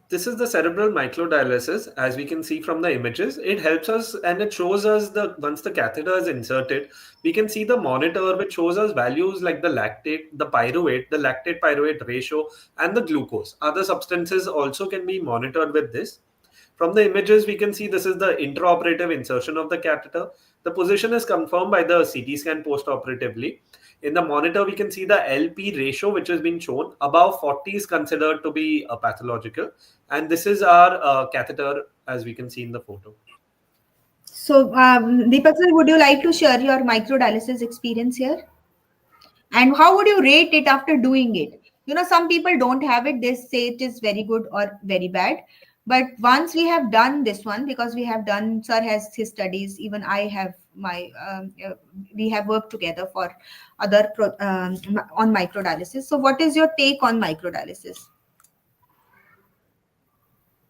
This is the cerebral microdialysis. As we can see from the images, it helps us and it shows us the once the catheter is inserted, we can see the monitor which shows us values like the lactate, the pyruvate, the lactate pyruvate ratio, and the glucose. Other substances also can be monitored with this. From the images, we can see this is the intraoperative insertion of the catheter. The position is confirmed by the CT scan postoperatively. In the monitor, we can see the LP ratio, which has been shown. Above 40 is considered to be pathological. And this is our catheter, as we can see in the photo. So, Deepak sir, would you like to share your microdialysis experience here? And how would you rate it after doing it? You know, some people don't have it, they say it is very good or very bad. But once we have done this one, because we have done, sir has his studies, even I have my, we have worked together for other on microdialysis. So, what is your take on microdialysis?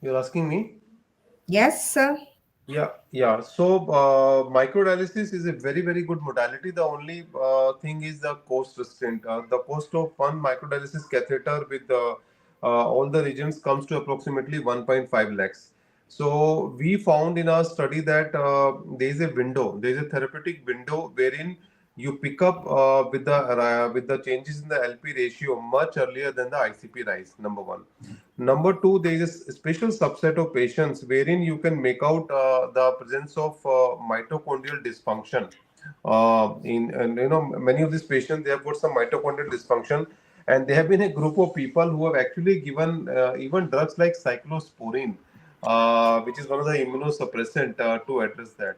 You're asking me? Yes, sir. Yeah. So microdialysis is a very, very good modality. The only thing is the cost restraint. The cost of one microdialysis catheter with all the regions comes to approximately 1.5 lakhs. So we found in our study that there is a therapeutic window wherein you pick up with the changes in the LP ratio much earlier than the ICP rise. Number one. Number two, there is a special subset of patients wherein you can make out the presence of mitochondrial dysfunction. And you know, many of these patients they have got some mitochondrial dysfunction, and there have been a group of people who have actually given even drugs like cyclosporine, which is one of the immunosuppressant to address that.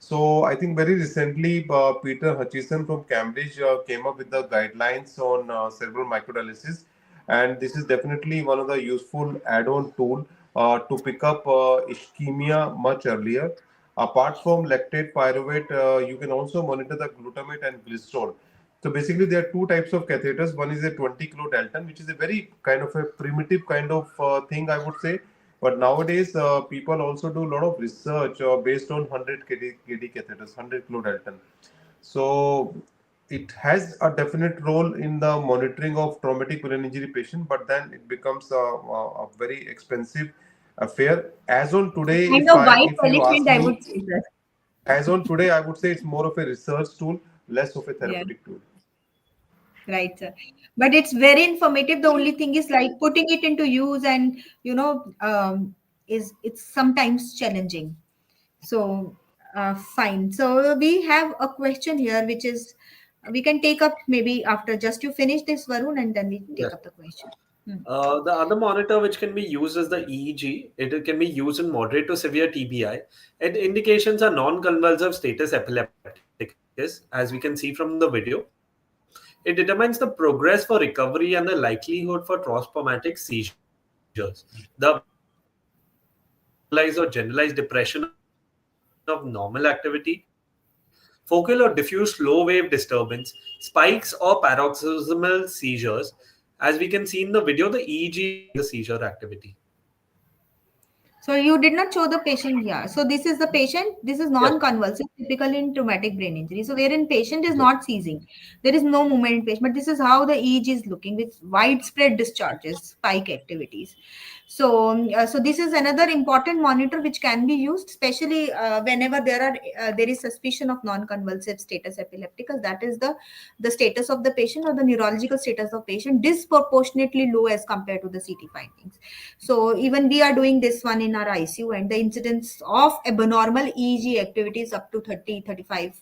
So I think very recently, Peter Hutchison from Cambridge came up with the guidelines on cerebral microdialysis, and this is definitely one of the useful add-on tool to pick up ischemia much earlier. Apart from lactate pyruvate, you can also monitor the glutamate and glycerol. So basically, there are two types of catheters. One is a 20 kilodalton, which is a very kind of a primitive kind of thing, I would say. But nowadays, people also do a lot of research based on 100 KD catheters, 100 kilodalton. So it has a definite role in the monitoring of traumatic brain injury patient, but then it becomes a very expensive affair. As on today, Kind of white if you elephant, ask I would me, say, sir. as on today, I would say it's more of a research tool, less of a Yeah. therapeutic tool. Right, sir. But it's very informative. The only thing is like putting it into use, and is it's sometimes challenging. So fine. So we have a question here, which is we can take up maybe after just you finish this, Varun, and then we take Yes. up the question. Hmm. The other monitor which can be used is the EEG. It can be used in moderate to severe TBI. And indications are non-convulsive status epilepticus, as we can see from the video. It determines the progress for recovery and the likelihood for transphomatic seizures. The abnormal localized or generalized depression of normal activity, focal or diffuse slow wave disturbance, spikes or paroxysmal seizures, as we can see in the video, the EEG is monitoring the seizure activity. So you did not show the patient here. So this is the patient. This is Yes. non-convulsive, typical in traumatic brain injury. So wherein patient is not seizing, there is no movement in patient. But this is how the EEG is looking with widespread discharges, spike activities. So this is another important monitor which can be used, especially whenever there is suspicion of non-convulsive status epilepticus. That is the status of the patient or the neurological status of patient disproportionately low as compared to the CT findings. So even we are doing this one in our ICU, and the incidence of abnormal EEG activity is up to 30-35%.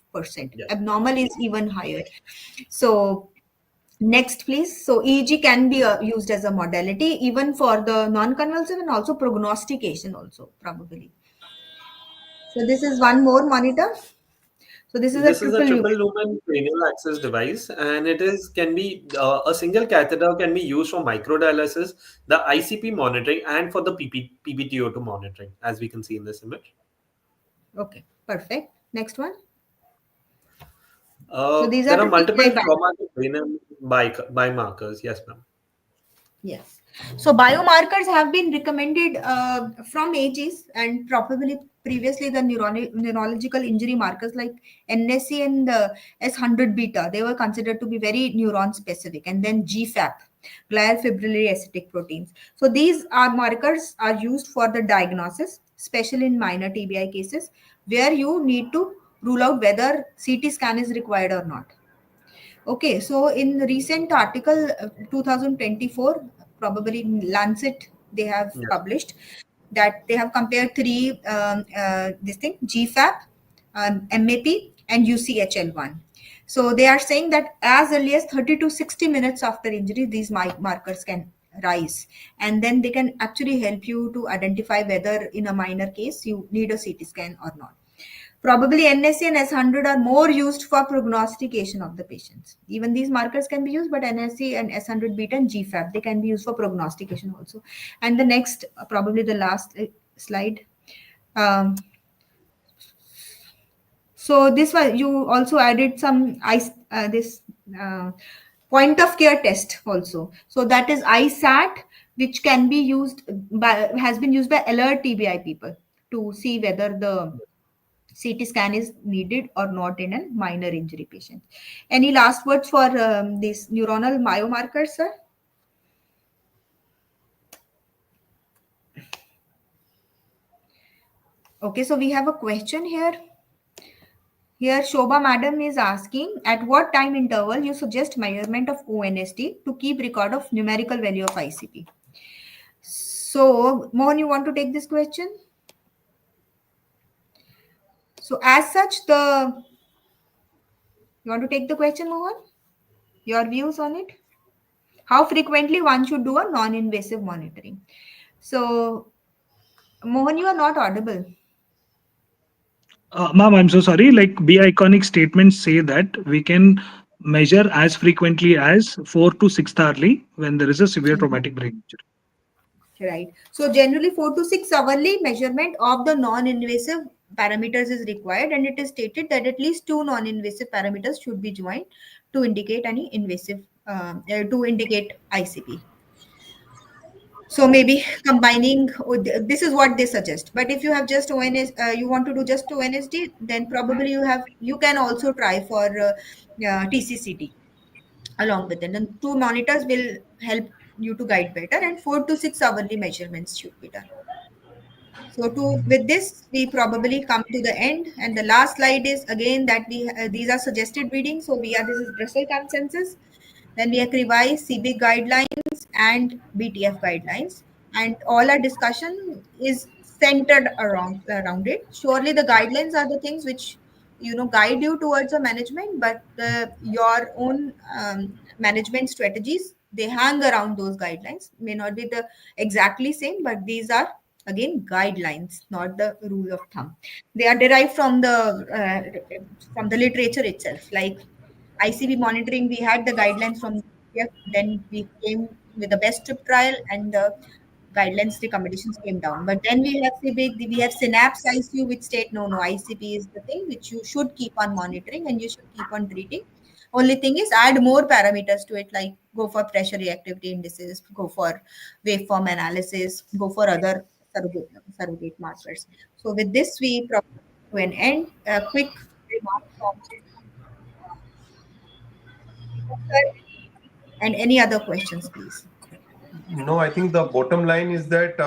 Yeah. Abnormal is even higher. So next, please. So EEG can be used as a modality even for the non-convulsive and also prognostication also probably. So this is one more monitor. So this is a This is a triple triple lumen. lumen cranial access device, and it is can be a single catheter can be used for microdialysis, the ICP monitoring, and for the PBTO2 monitoring, as we can see in this image. Okay, perfect. Next one. So these are There are the multiple TBI. traumatic brain biomarkers. Yes, ma'am. Yes. So biomarkers have been recommended from ages, and probably previously the neurological injury markers like NSC and S100 beta, they were considered to be very neuron specific. And then GFAP, glial fibrillary acidic proteins. So these are markers are used for the diagnosis, especially in minor TBI cases where you need to rule out whether CT scan is required or not. Okay, so in the recent article 2024, probably in Lancet, they have Yes. published that they have compared three this thing GFAP, MAP, and UCHL1. So they are saying that as early as 30 to 60 minutes after injury, these markers can rise, and then they can actually help you to identify whether in a minor case you need a CT scan or not. Probably NSC and S100 are more used for prognostication of the patients. Even these markers can be used, but NSC and S100 beta and GFAP, they can be used for prognostication also. And the next, probably the last slide. Um, so this one, you also added some this point of care test also. So that is ISAT, which can be used has been used by alert TBI people to see whether the CT scan is needed or not in a minor injury patient. Any last words for these neuronal biomarkers, sir? Okay, so we have a question here. Here, Shobha madam is asking, at what time interval you suggest measurement of ONST to keep record of numerical value of ICP? So, Mohan, you want to take this question? So, as such, you want to take the question, Mohan? Your views on it? How frequently one should do a non-invasive monitoring? So, Mohan, you are not audible. Ma'am, I'm so sorry. Like B iconic statements say that we can measure as frequently as 4 to 6 hourly when there is a severe traumatic brain injury. Right. So generally 4 to 6 hourly measurement of the non-invasive parameters is required, and it is stated that at least two non-invasive parameters should be joined to indicate any invasive to indicate ICP. So maybe combining this is what they suggest. But if you have just ONS, you want to do just ONSD, then probably you can also try for TCCT along with it. And two monitors will help you to guide better, and 4 to 6 hourly measurements should be done. So to with this, we probably come to the end, and the last slide is again that we these are suggested readings. So this is Brussels consensus. Then we have revised CBIC guidelines and BTF guidelines, and all our discussion is centered around it. Surely the guidelines are the things which guide you towards a management, but your own management strategies, they hang around those guidelines. May not be the exactly same, but these are again guidelines, not the rule of thumb. They are derived from the literature itself. Like ICB monitoring, we had the guidelines from UCF, then we came with the best trip trial, and the guidelines recommendations came down. But then we have Synapse ICU, which state no, ICP is the thing which you should keep on monitoring and you should keep on treating. Only thing is add more parameters to it, like go for pressure reactivity indices, go for waveform analysis, go for other surrogate markers. So with this, we probably to an end. A quick remark from Sir, and any other questions, please. No, I think the bottom line is that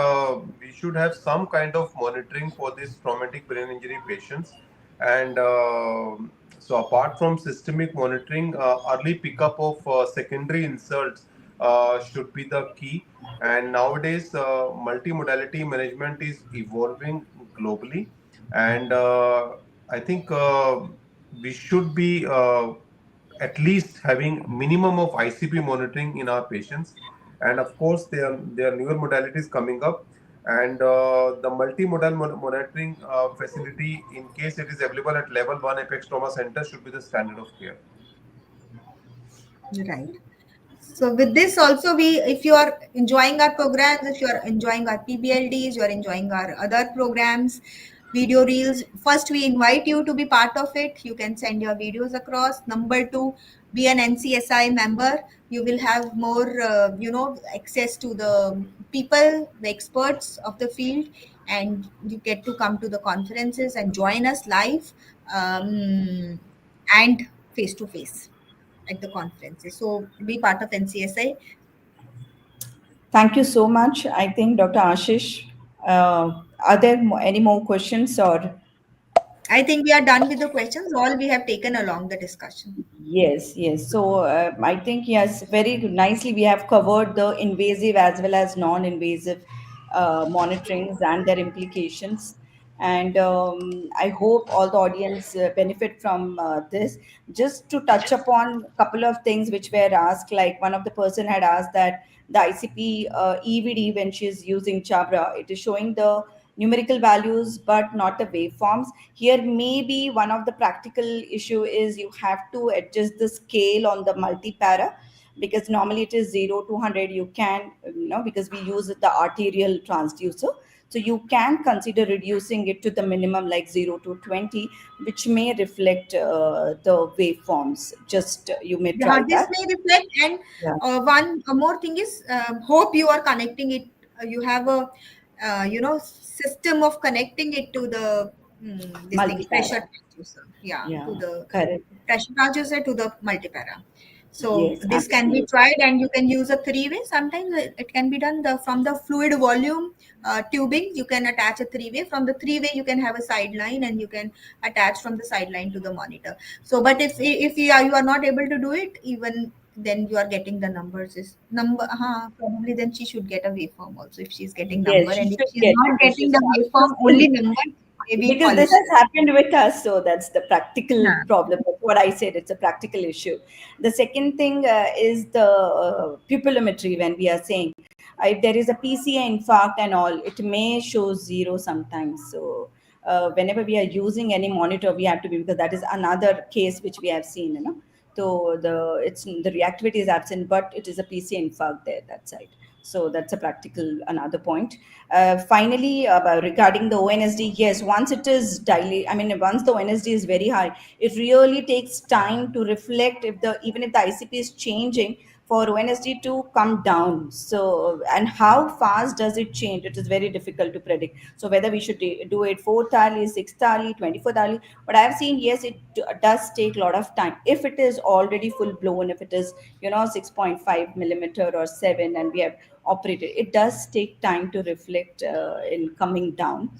we should have some kind of monitoring for these traumatic brain injury patients. And so, apart from systemic monitoring, early pickup of secondary insults should be the key. And nowadays, multimodality management is evolving globally. And I think we should be at least having minimum of ICP monitoring in our patients. And of course, there are newer modalities coming up, and the multimodal monitoring facility, in case it is available at level 1 apex trauma center, should be the standard of care. Right. So with this also, if you are enjoying our programs, if you are enjoying our PBLDs, you are enjoying our other programs, video reels, first we invite you to be part of it. You can send your videos across. Number two, be an NCSI member. You will have more, access to the people, the experts of the field, and you get to come to the conferences and join us live, and face to face at the conferences. So be part of NCSI. Thank you so much. I think Dr. Ashish, are there any more questions or? I think we are done with the questions. All we have taken along the discussion. Yes, yes. So I think, yes, very nicely we have covered the invasive as well as non-invasive monitorings and their implications. And I hope all the audience benefit from this. Just to touch upon a couple of things which were asked, like one of the person had asked that the ICP EVD, when she's using Jabra, it is showing the numerical values but not the waveforms. Here maybe one of the practical issue is you have to adjust the scale on the multi-para, because normally it is 0 to 100. You can, because we use the arterial transducer, so you can consider reducing it to the minimum like 0 to 20, which may reflect the waveforms. Just you may Yeah, try this that. may reflect. And Yeah. one more thing is, hope you are connecting it. You have a, system of connecting it to the this thing pressure Multi-para. transducer. Yeah, to Yeah, the correct. pressure transducer to the multipara. So Yes, this can be absolutely. tried, and you can use a three-way. Sometimes it can be done from the fluid volume tubing. You can attach a three-way. From the three-way, you can have a sideline, and you can attach from the sideline to the monitor. So, but if you are not able to do it, even then you are getting the numbers. Is number? Probably then she should get a waveform also if she's getting number, Yes, she and if should she's get, not because getting she's the not waveform, only using, number, maybe because this policy. has happened with us, so that's the practical Yeah. problem. That's what I said, it's a practical issue. The second thing is the pupillometry. When we are saying if there is a PCA infarct and all, it may show zero sometimes. So whenever we are using any monitor, we have to be, because that is another case which we have seen, so the reactivity is absent, but it is a PCA infarct there, that side. So that's a practical another point. Finally, regarding the ONSD, yes, once it is dilate, I mean, once the ONSD is very high, it really takes time to reflect if the even if the ICP is changing for ONSD to come down. So, and how fast does it change? It is very difficult to predict. So, whether we should do it 4th hourly, 6th hourly, 24th hourly, but I've seen, yes, it does take a lot of time. If it is already full blown, if it is 6.5 millimeter or 7, and we have operated, it does take time to reflect in coming down.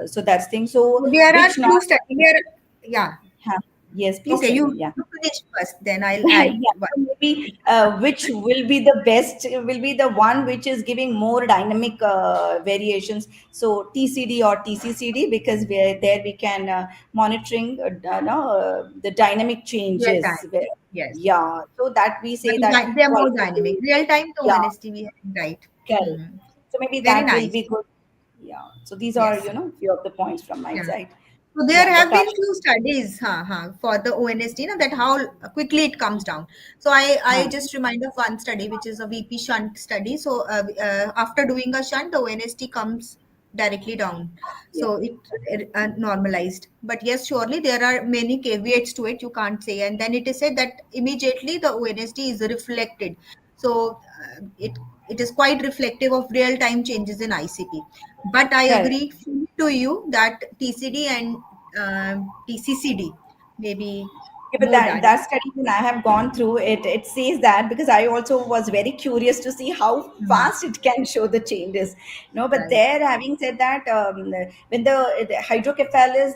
So that's thing. So So there are which not few studies. Yeah. have, yes, please Okay, tell you me. Yeah. you finish first, then I'll Yeah, add one. so maybe which will be the best, will be the one which is giving more dynamic variations. So TCD or TCCD, because there we can monitoring no, the dynamic Real changes. time. Yes. Yeah, so that we But say that they are more twice a dynamic. day. Real time to Yeah, honesty, we have right. correct. Hmm. So maybe Very that will be nice. good. Yeah. So these are, Yes. few of the points from my Yeah. side. So there Yeah, have Dr. been few studies for the ONST, that how quickly it comes down. So I Huh. just remind of one study, which is a VP shunt study. So after doing a shunt, the ONST comes directly down. Yeah. So it normalized. But yes, surely there are many caveats to it. You can't say. And then it is said that immediately the ONST is reflected. So it is quite reflective of real time changes in ICP. But I Correct. agree fully to you that TCD and TCCD maybe. Yeah, but modality. that study when I have gone through it, it says that because I also was very curious to see how Hmm. fast it can show the changes. No, but Right. there, having said that, when the hydrocephalus,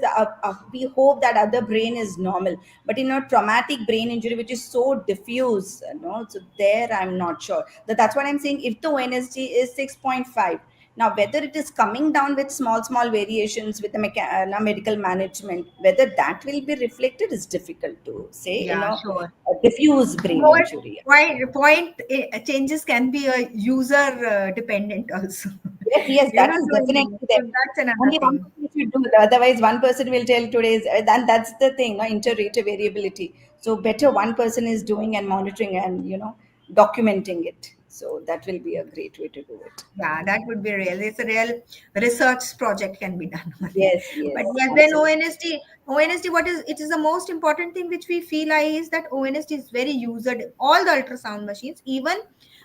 we hope that other brain is normal. But in a traumatic brain injury, which is so diffuse, so there I'm not sure. That's what I'm saying. If the ONSG is 6.5. Now, whether it is coming down with small variations with the medical management, whether that will be reflected is difficult to say in Yeah, sure. a diffuse brain Point, injury. changes can be a user dependent also. Yes, yes, You know, that is so, definitely there. so that's another Only one thing. person should do it. Otherwise, one person will tell today's, and that's the thing, no, inter-rater variability. So better one person is doing and monitoring and documenting it. So that will be a great way to do it. Yeah, that would be real. It's a real research project can be done on it. Yes, But yes, yes, then absolutely. ONSD, what is it is the most important thing which we feel is that ONSD is very used all the ultrasound machines, even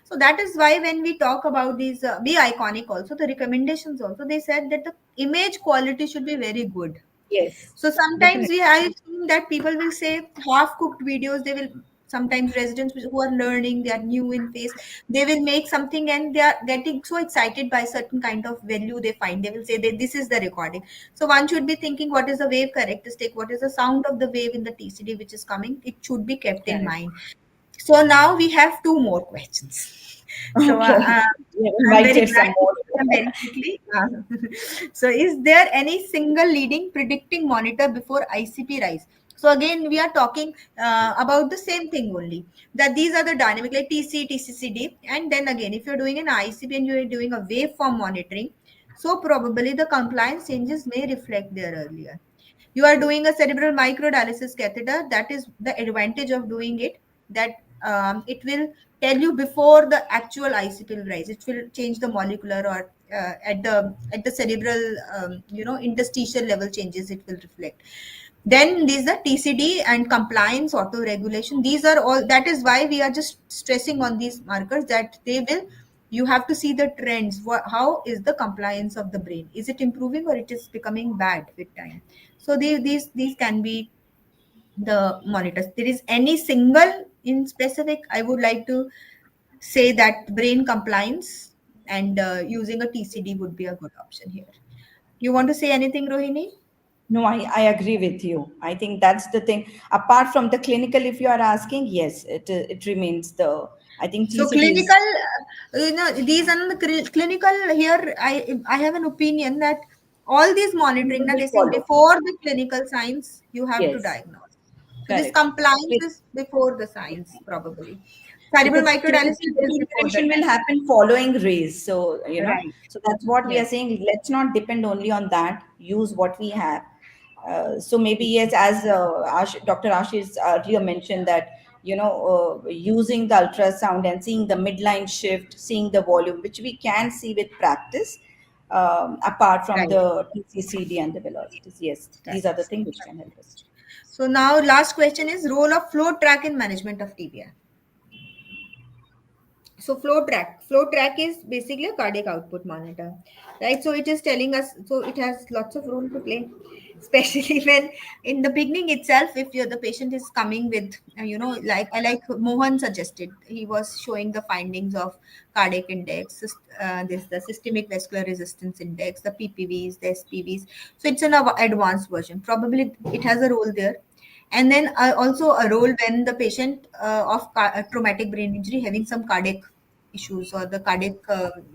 so that is why when we talk about these be iconic also the recommendations also they said that the image quality should be very good. Yes, So sometimes definitely. we I've seen that people will say half cooked videos. They will sometimes residents who are learning, they are new in face, they will make something and they are getting so excited by certain kind of value they find. They will say that this is the recording. So one should be thinking what is the wave characteristic, what is the sound of the wave in the TCD which is coming. It should be kept in Correct. mind. So now we have two more questions. So Okay. We have I'm very invited glad some to more. put them very quickly. So is there any single leading predicting monitor before ICP rise? So again, we are talking about the same thing only. That these are the dynamic like TC, TCCD, and then again, if you're doing an ICP and you're doing a waveform monitoring, so probably the compliance changes may reflect there earlier. You are doing a cerebral microdialysis catheter. That is the advantage of doing it, that it will tell you before the actual ICP will rise. It will change the molecular or at the cerebral interstitial level changes it will reflect. Then these are TCD and compliance auto regulation. These are all, that is why we are just stressing on these markers, that they will, you have to see the trends. How is the compliance of the brain, is it improving or it is becoming bad with time? So these can be the monitors. There is any single in specific, I would like to say that brain compliance and using a TCD would be a good option here. You want to say anything, Rohini? No, I agree with you. I think that's the thing. Apart from the clinical, if you are asking, yes, it remains the. I think So TCD is clinical, these are the clinical here. I have an opinion that all these monitoring, people now will they say follow. before the clinical signs, you have to Yes, diagnose. So this correct. compliance is before the signs, probably. Cerebral Because microdialysis clinical is before the deterioration will time. happen following rays. So, Right. so that's what we are Yes. saying. Let's not depend only on that. Use what we have. So maybe yes, as Dr. Ashish earlier mentioned that using the ultrasound and seeing the midline shift, seeing the volume, which we can see with practice, apart from Right. the TCCD and the velocities. Yes, Right. these are the things which can help us. So now last question is role of flow track in management of TBI. So flow track is basically a cardiac output monitor, right? So it is telling us, so it has lots of role to play, especially when in the beginning itself, if you're the patient is coming with like Mohan suggested, he was showing the findings of cardiac index, this the systemic vascular resistance index, the PPVs, the SPVs. So it's an advanced version, probably it has a role there. And then also a role when the patient of traumatic brain injury having some cardiac issues or the cardiac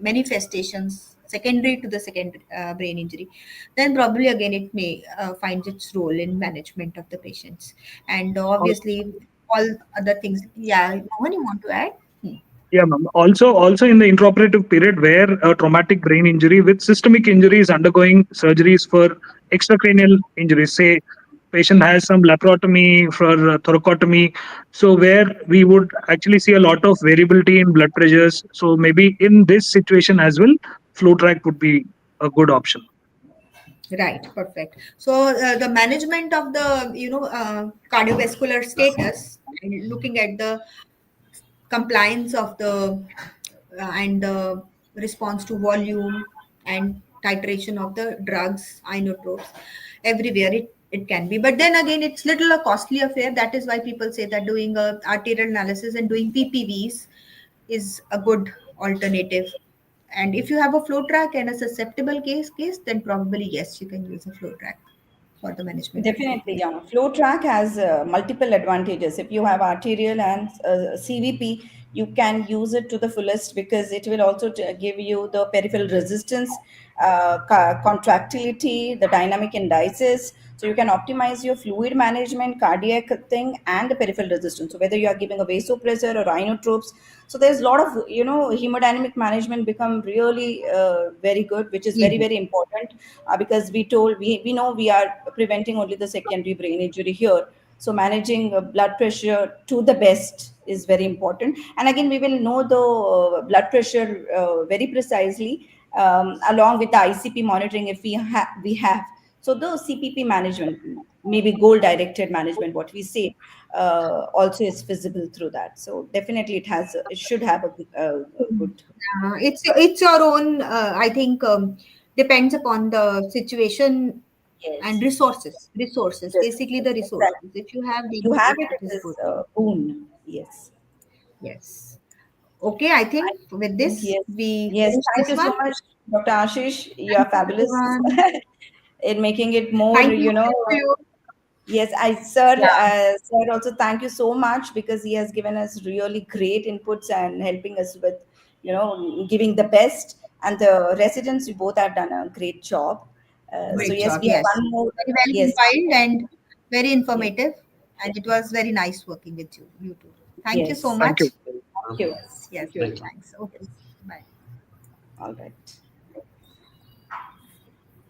manifestations secondary to the second brain injury, then probably again it may find its role in management of the patients. And obviously all other things. Yeah, Mohan, you want to add? Hmm. Yeah, ma'am. Also in the intraoperative period where a traumatic brain injury with systemic injury is undergoing surgeries for extracranial injuries, say patient has some laparotomy for thoracotomy, so where we would actually see a lot of variability in blood pressures. So maybe in this situation as well, flow track would be a good option. Right, perfect. So the management of the cardiovascular status and looking at the compliance of the and the response to volume and titration of the drugs, inotropes, everywhere It can be, but then again, it's little a costly affair. That is why people say that doing a arterial analysis and doing PPVs is a good alternative. And if you have a flow track and a susceptible case, then probably yes, you can use a flow track for the management of Definitely, PPV. yeah. Flow track has multiple advantages. If you have arterial and CVP, you can use it to the fullest because it will also give you the peripheral resistance, contractility, the dynamic indices. So you can optimize your fluid management, cardiac thing, and the peripheral resistance. So whether you are giving a vasopressor or inotropes, so there's a lot of hemodynamic management become really very good, which is very Easy. very important because we know we are preventing only the secondary brain injury here. So managing blood pressure to the best is very important. And again, we will know the blood pressure very precisely along with the ICP monitoring if we have. So the CPP management, maybe goal directed management, what we say, also is feasible through that. So definitely it should have a good. It's your own. I think depends upon the situation and Yes. resources. Resources, basically the resources. Exactly. If you have, You then have it it, it it is good. is boon. Yes. Yes. Okay, I I think with think this yes. we Yes. finish Thank this you so one. much, Dr. Ashish. You are Thank you, fabulous everyone. in making it more, Thank you. Thank you. Yes, Yeah, sir also thank you so much because he has given us really great inputs and helping us with, giving the best. And the residents, you both have done a great job. So great yes, job. we have Yes, one more. very well Yes, one compiled more. and very Yes, informative. And yes, it was very nice working with you. You too. Thank you so yes. Thank you. much. Thank you. Yes. Yes. Thank you, Thank you. everyone. Thanks. Okay. Yes. Bye. All right.